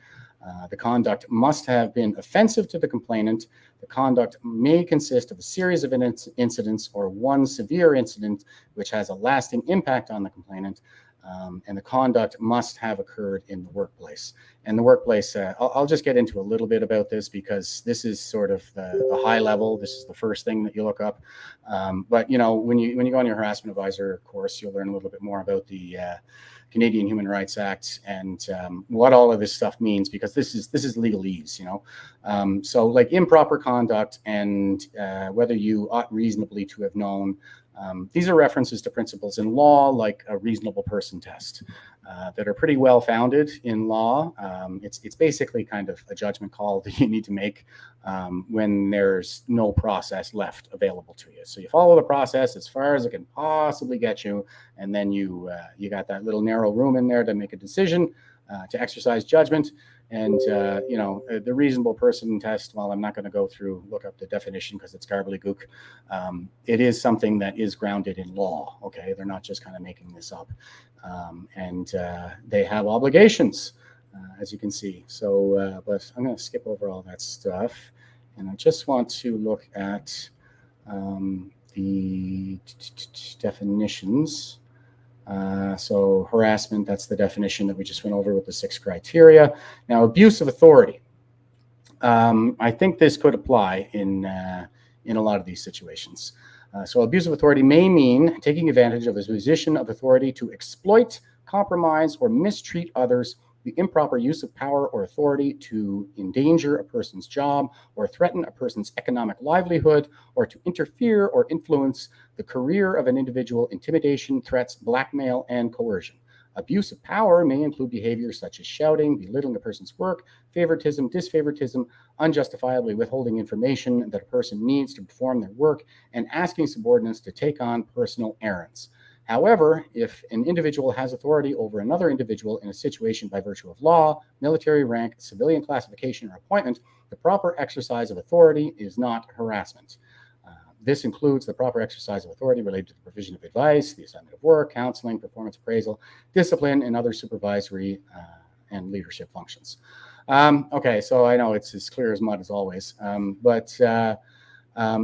The conduct must have been offensive to the complainant. The conduct may consist of a series of incidents or one severe incident which has a lasting impact on the complainant. And the conduct must have occurred in the workplace. And the workplace, I'll just get into a little bit about this because this is sort of the high level. This is the first thing that you look up. But when you go on your harassment advisor course, you'll learn a little bit more about the Canadian Human Rights Act and what all of this stuff means, because this is legalese, so like improper conduct and whether you ought reasonably to have known. These are references to principles in law, like a reasonable person test, that are pretty well founded in law. It's basically kind of a judgment call that you need to make when there's no process left available to you. So you follow the process as far as it can possibly get you, and then you got that little narrow room in there to make a decision, to exercise judgment. And, the reasonable person test, well, I'm not going to look up the definition because it's gobbledygook. It is something that is grounded in law. Okay. They're not just kind of making this up. And they have obligations, as you can see. So, but I'm going to skip over all that stuff. And I just want to look at the definitions. So harassment, that's the definition that we just went over with the 6 criteria. Now, abuse of authority. I think this could apply in a lot of these situations. So abuse of authority may mean taking advantage of a position of authority to exploit, compromise, or mistreat others, the improper use of power or authority to endanger a person's job or threaten a person's economic livelihood, or to interfere or influence the career of an individual, intimidation, threats, blackmail, and coercion. Abuse of power may include behavior such as shouting, belittling a person's work, favoritism, disfavoritism, unjustifiably withholding information that a person needs to perform their work, and asking subordinates to take on personal errands. However, if an individual has authority over another individual in a situation by virtue of law, military rank, civilian classification, or appointment, the proper exercise of authority is not harassment. This includes the proper exercise of authority related to the provision of advice, the assignment of work, counseling, performance appraisal, discipline, and other supervisory and leadership functions. Okay, so I know it's as clear as mud as always, but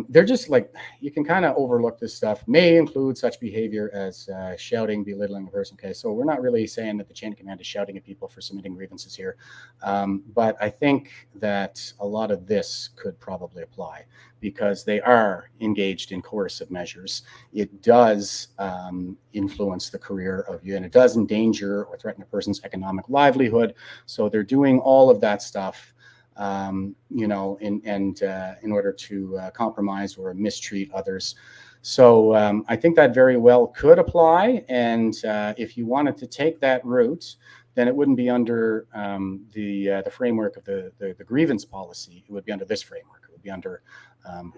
they're just like, you can kind of overlook this stuff. May include such behavior as shouting, belittling a person. Okay, so we're not really saying that the chain of command is shouting at people for submitting grievances here, but I think that a lot of this could probably apply because they are engaged in coercive measures. It does influence the career of you, and it does endanger or threaten a person's economic livelihood. So they're doing all of that stuff in order to compromise or mistreat others. So I think that very well could apply. And if you wanted to take that route, then it wouldn't be under the framework of the grievance policy. It would be under this framework. It would be under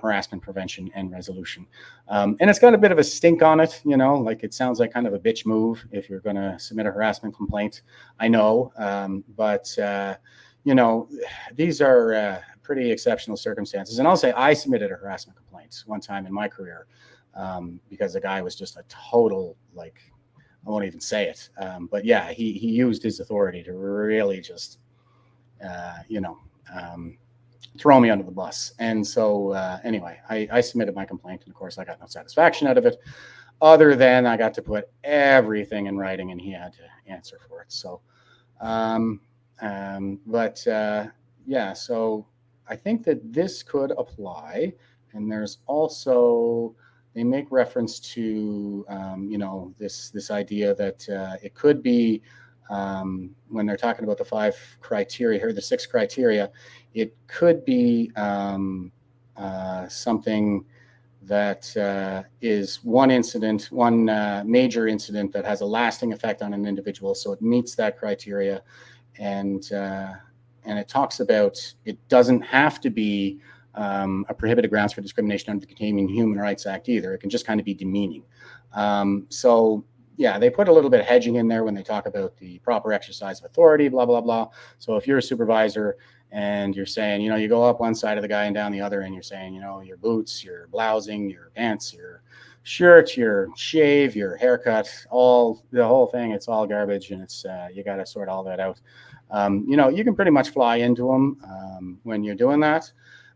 harassment prevention and resolution. And it's got a bit of a stink on it, like it sounds like kind of a bitch move if you're going to submit a harassment complaint. I know, but these are pretty exceptional circumstances. And I'll say I submitted a harassment complaint one time in my career because the guy was just a total, I won't even say it. But yeah, he used his authority to really just, throw me under the bus. And so anyway, I submitted my complaint, and of course I got no satisfaction out of it other than I got to put everything in writing and he had to answer for it. So, yeah, so I think that this could apply. And there's also, they make reference to, this idea that it could be, when they're talking about the 5 criteria here, the 6 criteria, it could be something that is one major incident that has a lasting effect on an individual. So it meets that criteria. And it talks about it doesn't have to be a prohibited grounds for discrimination under the Canadian Human Rights Act either. It can just kind of be demeaning. So yeah, they put a little bit of hedging in there when they talk about the proper exercise of authority, blah, blah, blah. So if you're a supervisor and you're saying, you go up one side of the guy and down the other, and you're saying, your boots, your blousing, your pants, your shirt, your shave, your haircut, the whole thing, it's all garbage, and it's you got to sort all that out. You can pretty much fly into them when you're doing that,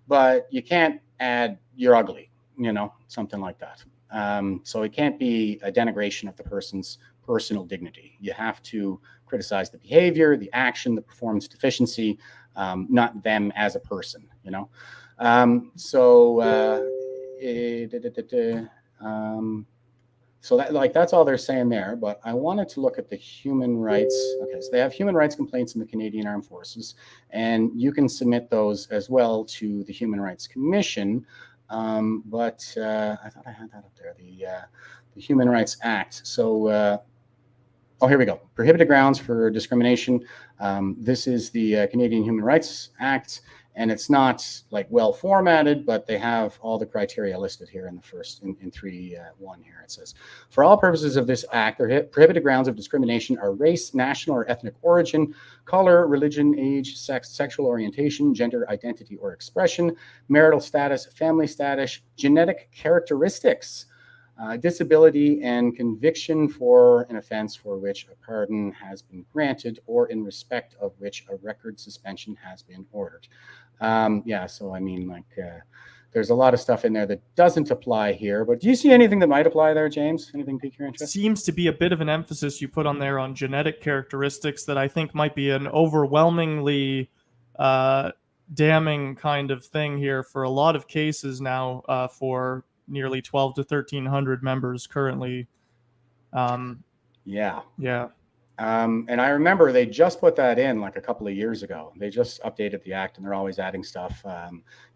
but you can't add you're ugly, something like that. So it can't be a denigration of the person's personal dignity. You have to criticize the behavior, the action, the performance deficiency, not them as a person, So that's all they're saying there. But I wanted to look at the human rights. Okay, so they have human rights complaints in the Canadian Armed Forces, and you can submit those as well to the Human Rights Commission. But I thought I had that up there, the Human Rights Act. So, here we go. Prohibited grounds for discrimination. This is the Canadian Human Rights Act, and it's not well formatted, but they have all the criteria listed here in the first, in 3.1 here. It says, for all purposes of this act, the prohibited grounds of discrimination are race, national or ethnic origin, color, religion, age, sex, sexual orientation, gender identity or expression, marital status, family status, genetic characteristics, disability, and conviction for an offense for which a pardon has been granted or in respect of which a record suspension has been ordered. So I mean, there's a lot of stuff in there that doesn't apply here, but do you see anything that might apply there, James? Anything pique your interest? Seems to be a bit of an emphasis you put on there on genetic characteristics that I think might be an overwhelmingly damning kind of thing here for a lot of cases now, for nearly 12 to 1,300 members currently. Yeah. And I remember they just put that in a couple of years ago. They just updated the act, and they're always adding stuff.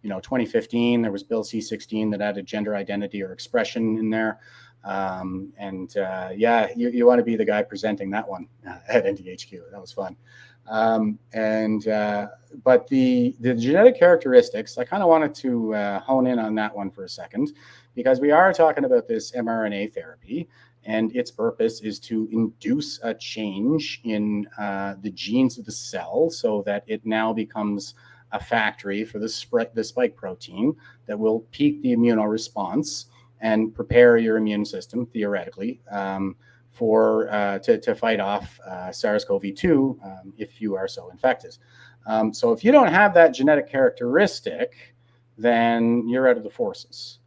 2015, there was Bill C-16 that added gender identity or expression in there. Yeah, you want to be the guy presenting that one at NTHQ. That was fun. But the genetic characteristics, I kind of wanted to hone in on that one for a second, because we are talking about this mRNA therapy, and its purpose is to induce a change in the genes of the cell so that it now becomes a factory for the spike protein that will peak the immunoresponse and prepare your immune system, theoretically, to fight off SARS-CoV-2 if you are so infected. So if you don't have that genetic characteristic, then you're out of the forces.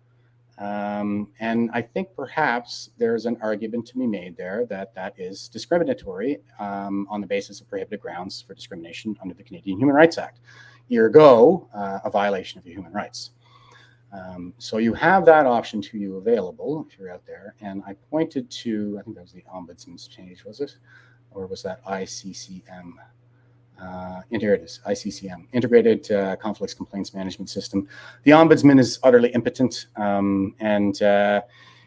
And I think perhaps there's an argument to be made there that that is discriminatory on the basis of prohibited grounds for discrimination under the Canadian Human Rights Act. Ergo, a violation of your human rights. So you have that option to you available if you're out there. And I pointed to, I think that was the Ombudsman's page, was it? Or was that ICCM? Here it is, ICCM, Integrated Conflicts Complaints Management System. The Ombudsman is utterly impotent,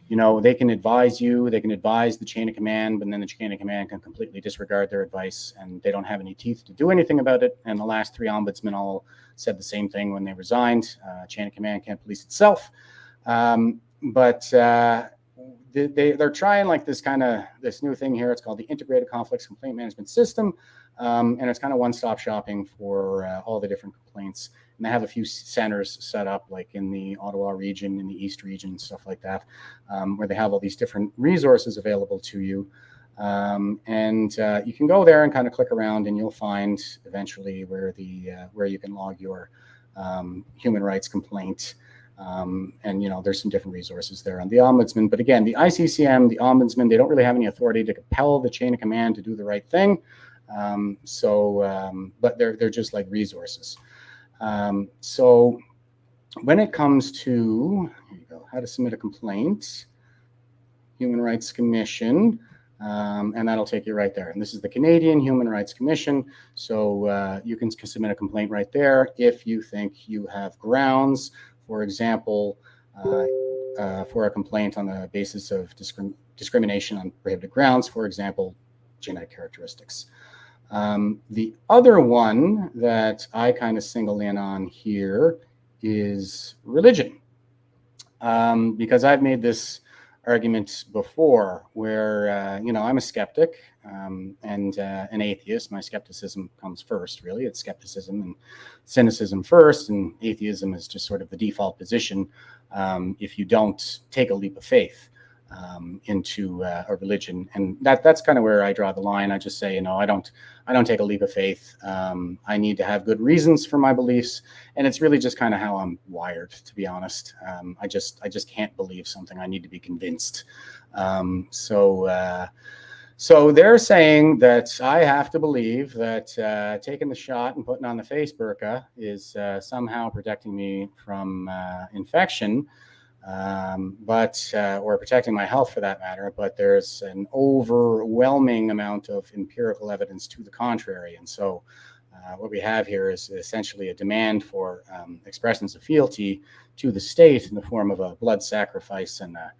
you know, they can advise you, they can advise the chain of command, but then the chain of command can completely disregard their advice, and they don't have any teeth to do anything about it. And the last three ombudsmen all said the same thing when they resigned. Chain of command can't police itself. They're trying like this new thing here. It's called the Integrated Conflicts Complaint Management System. And it's kind of one-stop shopping for all the different complaints. And they have a few centers set up, like in the Ottawa region, in the East region, stuff like that, where they have all these different resources available to you. You can go there and kind of click around, and you'll find eventually where you can log your human rights complaint. And, you know, there's some different resources there on the Ombudsman. But again, the ICCM, the Ombudsman, they don't really have any authority to compel the chain of command to do the right thing. But they're just like resources. So when it comes to, here you go, how to submit a complaint, Human Rights Commission, and that'll take you right there. And this is the Canadian Human Rights Commission. So you can submit a complaint right there if you think you have grounds, for example, for a complaint on the basis of discrimination on prohibited grounds, for example, genetic characteristics. The other one that I kind of single in on here is religion, because I've made this argument before where, you know, I'm a skeptic and an atheist. My skepticism comes first, really. It's skepticism and cynicism first, and atheism is just sort of the default position if you don't take a leap of faith into a religion. And that's kind of where I draw the line. I just say, you know, I don't take a leap of faith. I need to have good reasons for my beliefs, and it's really just kind of how I'm wired, to be honest. I just can't believe something. I need to be convinced. So they're saying that I have to believe that taking the shot and putting on the face burqa is somehow protecting me from infection. Or protecting my health for that matter, but there's an overwhelming amount of empirical evidence to the contrary. And so what we have here is essentially a demand for expressions of fealty to the state in the form of a blood sacrifice and a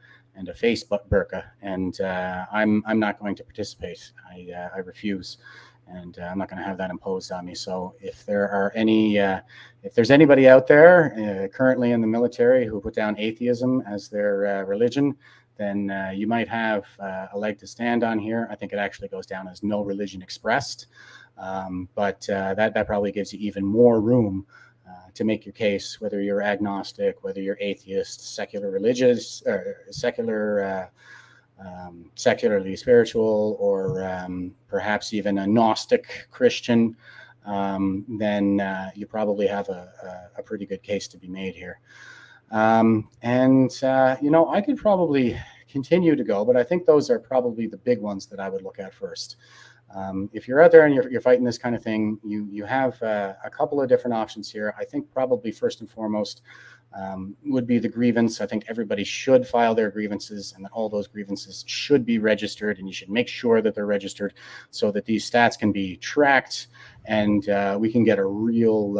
face burqa. And I'm not going to participate. I refuse. And I'm not going to have that imposed on me. So if there's anybody out there currently in the military who put down atheism as their religion, then you might have a leg to stand on here. I think it actually goes down as no religion expressed, but that probably gives you even more room to make your case, whether you're agnostic, whether you're atheist, secular religious, secularly spiritual, or perhaps even a Gnostic Christian, then you probably have a pretty good case to be made here. You know, I could probably continue to go, but I think those are probably the big ones that I would look at first. If you're out there and you're fighting this kind of thing, you have a couple of different options here. I think probably first and foremost would be the grievance. I think everybody should file their grievances, and that all those grievances should be registered, and you should make sure that they're registered so that these stats can be tracked, and we can get a real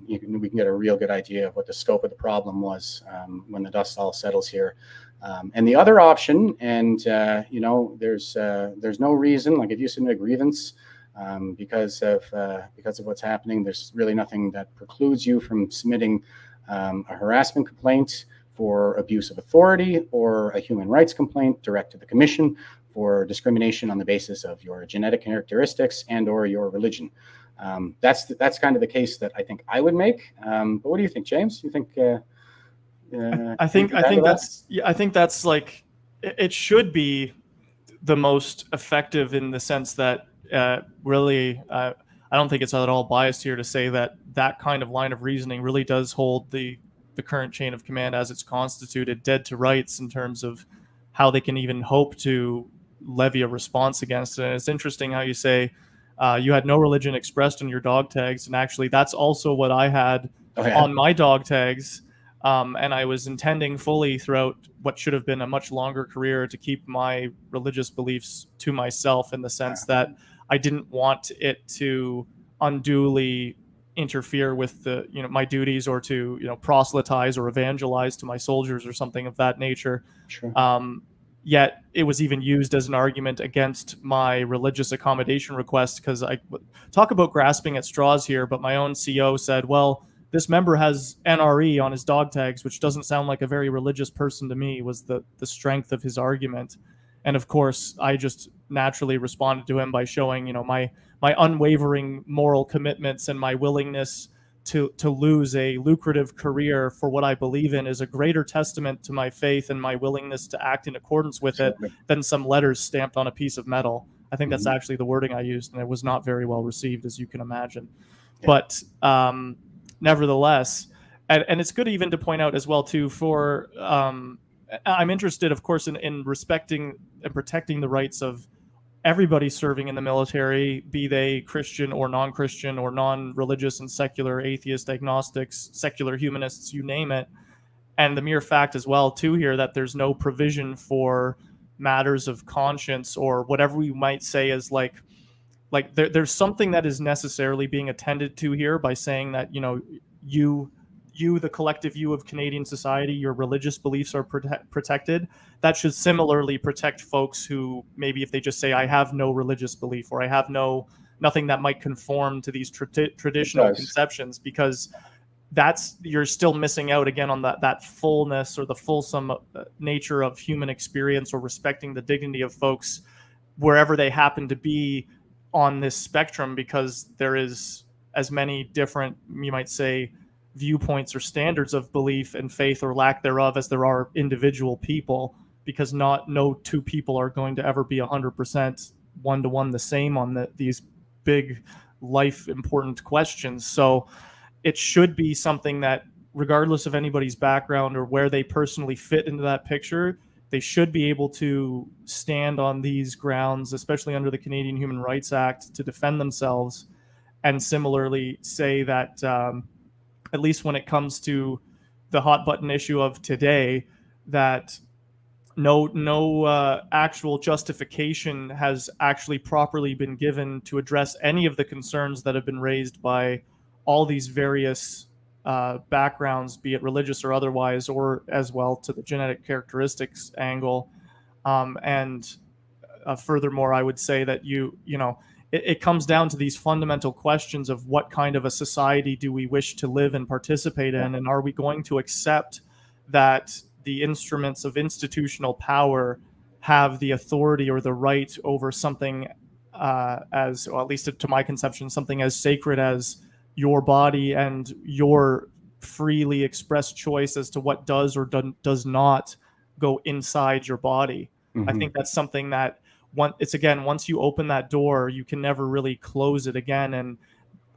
we can get a real good idea of what the scope of the problem was when the dust all settles here. And the other option, and there's no reason, like if you submit a grievance because of what's happening, there's really nothing that precludes you from submitting a harassment complaint for abuse of authority or a human rights complaint direct to the Commission for discrimination on the basis of your genetic characteristics and or your religion. That's kind of the case that I think I would make. But what do you think, James? You think? I think that's like, it should be the most effective in the sense that really, I don't think it's at all biased here to say that that kind of line of reasoning really does hold the current chain of command as it's constituted dead to rights in terms of how they can even hope to levy a response against it. And it's interesting how you say you had no religion expressed in your dog tags, and actually that's also what I had on my dog tags. And I was intending fully throughout what should have been a much longer career to keep my religious beliefs to myself, in the sense that I didn't want it to unduly interfere with my duties, or to proselytize or evangelize to my soldiers or something of that nature. Sure. Yet it was even used as an argument against my religious accommodation request, because I talk about grasping at straws here, but my own CO said, well, this member has NRE on his dog tags, which doesn't sound like a very religious person to me, was the strength of his argument. And of course, I just naturally responded to him by showing, my unwavering moral commitments and my willingness to lose a lucrative career for what I believe in is a greater testament to my faith and my willingness to act in accordance with it than some letters stamped on a piece of metal. I think that's actually the wording I used, and it was not very well received, as you can imagine. Yeah. But nevertheless, and it's good even to point out as well too, for I'm interested, of course, in respecting and protecting the rights of everybody serving in the military, be they Christian or non-Christian or non-religious and secular, atheist, agnostics, secular humanists, you name it. And the mere fact as well too here that there's no provision for matters of conscience, or whatever we might say is like there's something that is necessarily being attended to here by saying that, you, the collective you of Canadian society, your religious beliefs are protected. That should similarly protect folks who maybe, if they just say, I have no religious belief, or I have nothing that might conform to these traditional conceptions, because you're still missing out again on that fullness or the fulsome nature of human experience, or respecting the dignity of folks wherever they happen to be on this spectrum, because there is as many different, you might say, viewpoints or standards of belief and faith or lack thereof as there are individual people, because no two people are going to ever be 100% one-to-one the same on these big life important questions. So it should be something that, regardless of anybody's background or where they personally fit into that picture, they should be able to stand on these grounds, especially under the Canadian Human Rights Act, to defend themselves. And similarly say that at least when it comes to the hot button issue of today, that no actual justification has actually properly been given to address any of the concerns that have been raised by all these various backgrounds, be it religious or otherwise, or as well to the genetic characteristics angle. And furthermore, I would say that it comes down to these fundamental questions of what kind of a society do we wish to live and participate in, and are we going to accept that the instruments of institutional power have the authority or the right over something as, or at least to my conception, something as sacred as your body and your freely expressed choice as to what does or does not go inside your body. Mm-hmm. I think that's something that once you open that door, you can never really close it again. And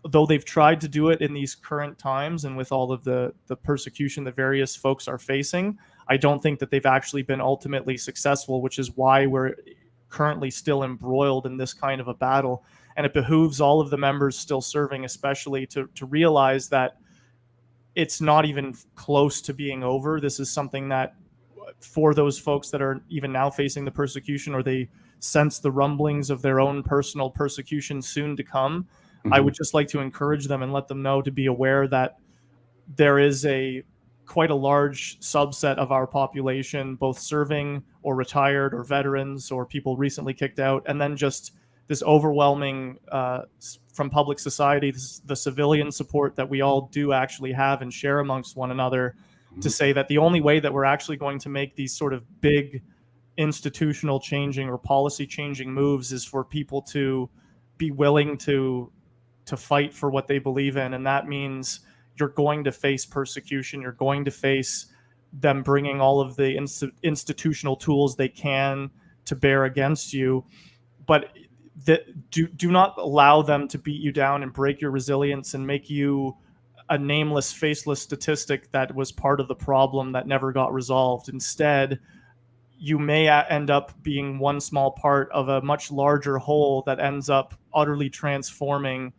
though they've tried to do it in these current times and with all of the persecution that various folks are facing, I don't think that they've actually been ultimately successful, which is why we're currently still embroiled in this kind of a battle. And it behooves all of the members still serving, especially to realize that it's not even close to being over. This is something that, for those folks that are even now facing the persecution, or they sense the rumblings of their own personal persecution soon to come, I would just like to encourage them and let them know to be aware that there is quite a large subset of our population, both serving or retired or veterans or people recently kicked out, and then just this overwhelming from public society, the civilian support that we all do actually have and share amongst one another, to say that the only way that we're actually going to make these sort of big institutional changing or policy changing moves is for people to be willing to fight for what they believe in. And that means you're going to face persecution. You're going to face them bringing all of the institutional tools they can to bear against you. But do not allow them to beat you down and break your resilience and make you a nameless, faceless statistic that was part of the problem that never got resolved. Instead, you may end up being one small part of a much larger whole that ends up utterly transforming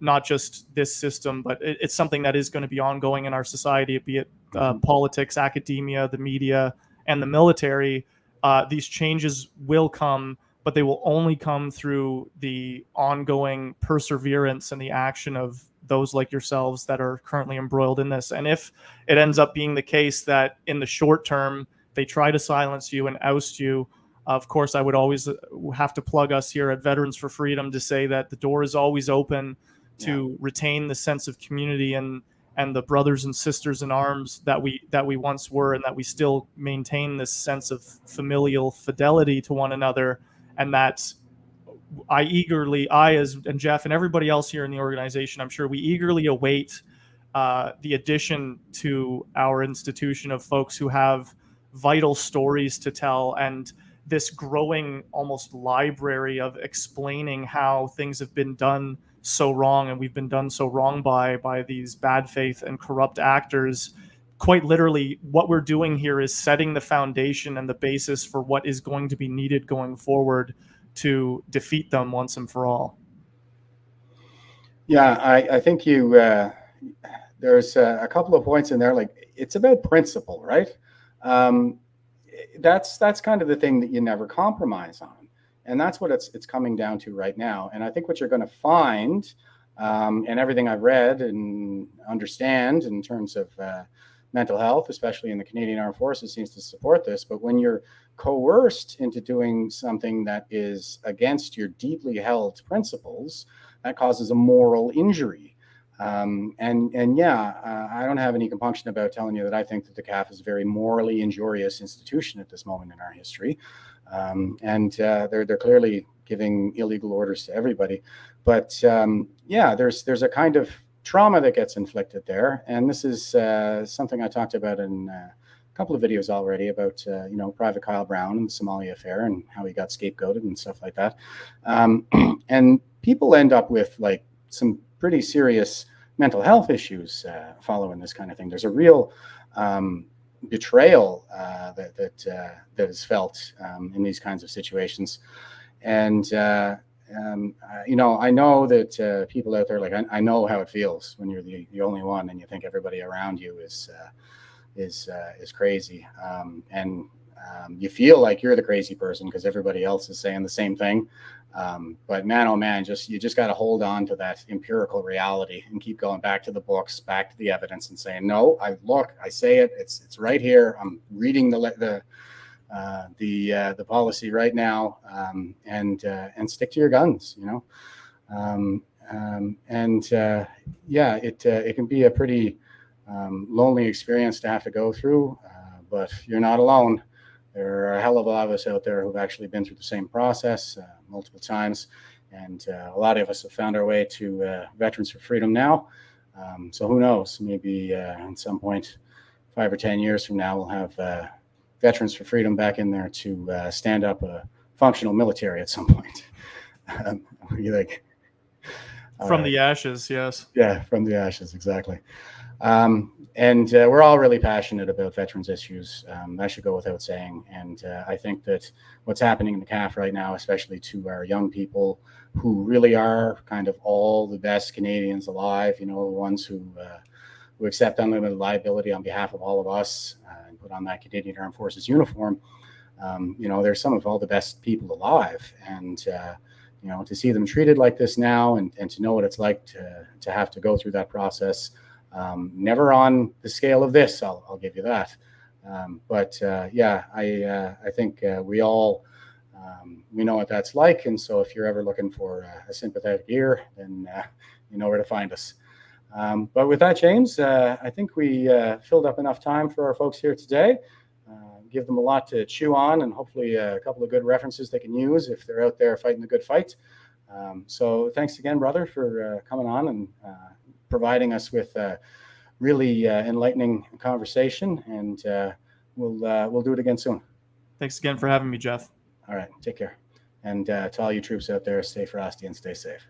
not just this system, but it's something that is going to be ongoing in our society, be it politics, academia, the media, and the military. These changes will come, but they will only come through the ongoing perseverance and the action of those like yourselves that are currently embroiled in this. And if it ends up being the case that in the short term, they try to silence you and oust you, of course, I would always have to plug us here at Veterans for Freedom to say that the door is always open to retain the sense of community and the brothers and sisters in arms that we once were, and that we still maintain this sense of familial fidelity to one another. And that and Jeff and everybody else here in the organization, I'm sure we eagerly await the addition to our institution of folks who have vital stories to tell, and this growing almost library of explaining how things have been done so wrong, and we've been done so wrong by these bad faith and corrupt actors. Quite literally, what we're doing here is setting the foundation and the basis for what is going to be needed going forward to defeat them once and for all. Yeah, I think there's a couple of points in there. Like, it's about principle, right? That's kind of the thing that you never compromise on. And that's what it's coming down to right now. And I think what you're going to find, and everything I've read and understand in terms of mental health, especially in the Canadian Armed Forces, seems to support this. But when you're coerced into doing something that is against your deeply held principles, that causes a moral injury. I don't have any compunction about telling you that I think that the CAF is a very morally injurious institution at this moment in our history. They're clearly giving illegal orders to everybody. But there's a kind of trauma that gets inflicted there. And this is something I talked about in a couple of videos already about, Private Kyle Brown and the Somalia affair and how he got scapegoated and stuff like that. And people end up with like some pretty serious mental health issues following this kind of thing. There's a real betrayal that is felt in these kinds of situations. And I know that people out there, like, I know how it feels when you're the only one and you think everybody around you is crazy. You feel like you're the crazy person because everybody else is saying the same thing. But man, oh man, you just got to hold on to that empirical reality and keep going back to the books, back to the evidence, and saying, no, I say it. It's right here. I'm reading the policy right now, and stick to your guns. It can be a pretty lonely experience to have to go through, but you're not alone. There are a hell of a lot of us out there who've actually been through the same process multiple times, and a lot of us have found our way to Veterans for Freedom now. So who knows? Maybe at some point, 5 or 10 years from now, we'll have Veterans for Freedom back in there to stand up a functional military at some point. From the ashes, yes. Yeah, from the ashes, exactly. We're all really passionate about veterans issues. That should go without saying. And I think that what's happening in the CAF right now, especially to our young people who really are kind of all the best Canadians alive, the ones who accept unlimited liability on behalf of all of us and put on that Canadian Armed Forces uniform, they're some of all the best people alive. And, to see them treated like this now, and to know what it's like to have to go through that process. Never on the scale of this, I'll give you that. But I think we all we know what that's like, and so if you're ever looking for a sympathetic ear, then you know where to find us. But with that, James, I think we filled up enough time for our folks here today. Give them a lot to chew on, and hopefully a couple of good references they can use if they're out there fighting the good fight. So thanks again, brother, for coming on and providing us with really enlightening conversation, and we'll do it again soon. Thanks again for having me, Jeff. All right, take care. And to all you troops out there, stay frosty and stay safe.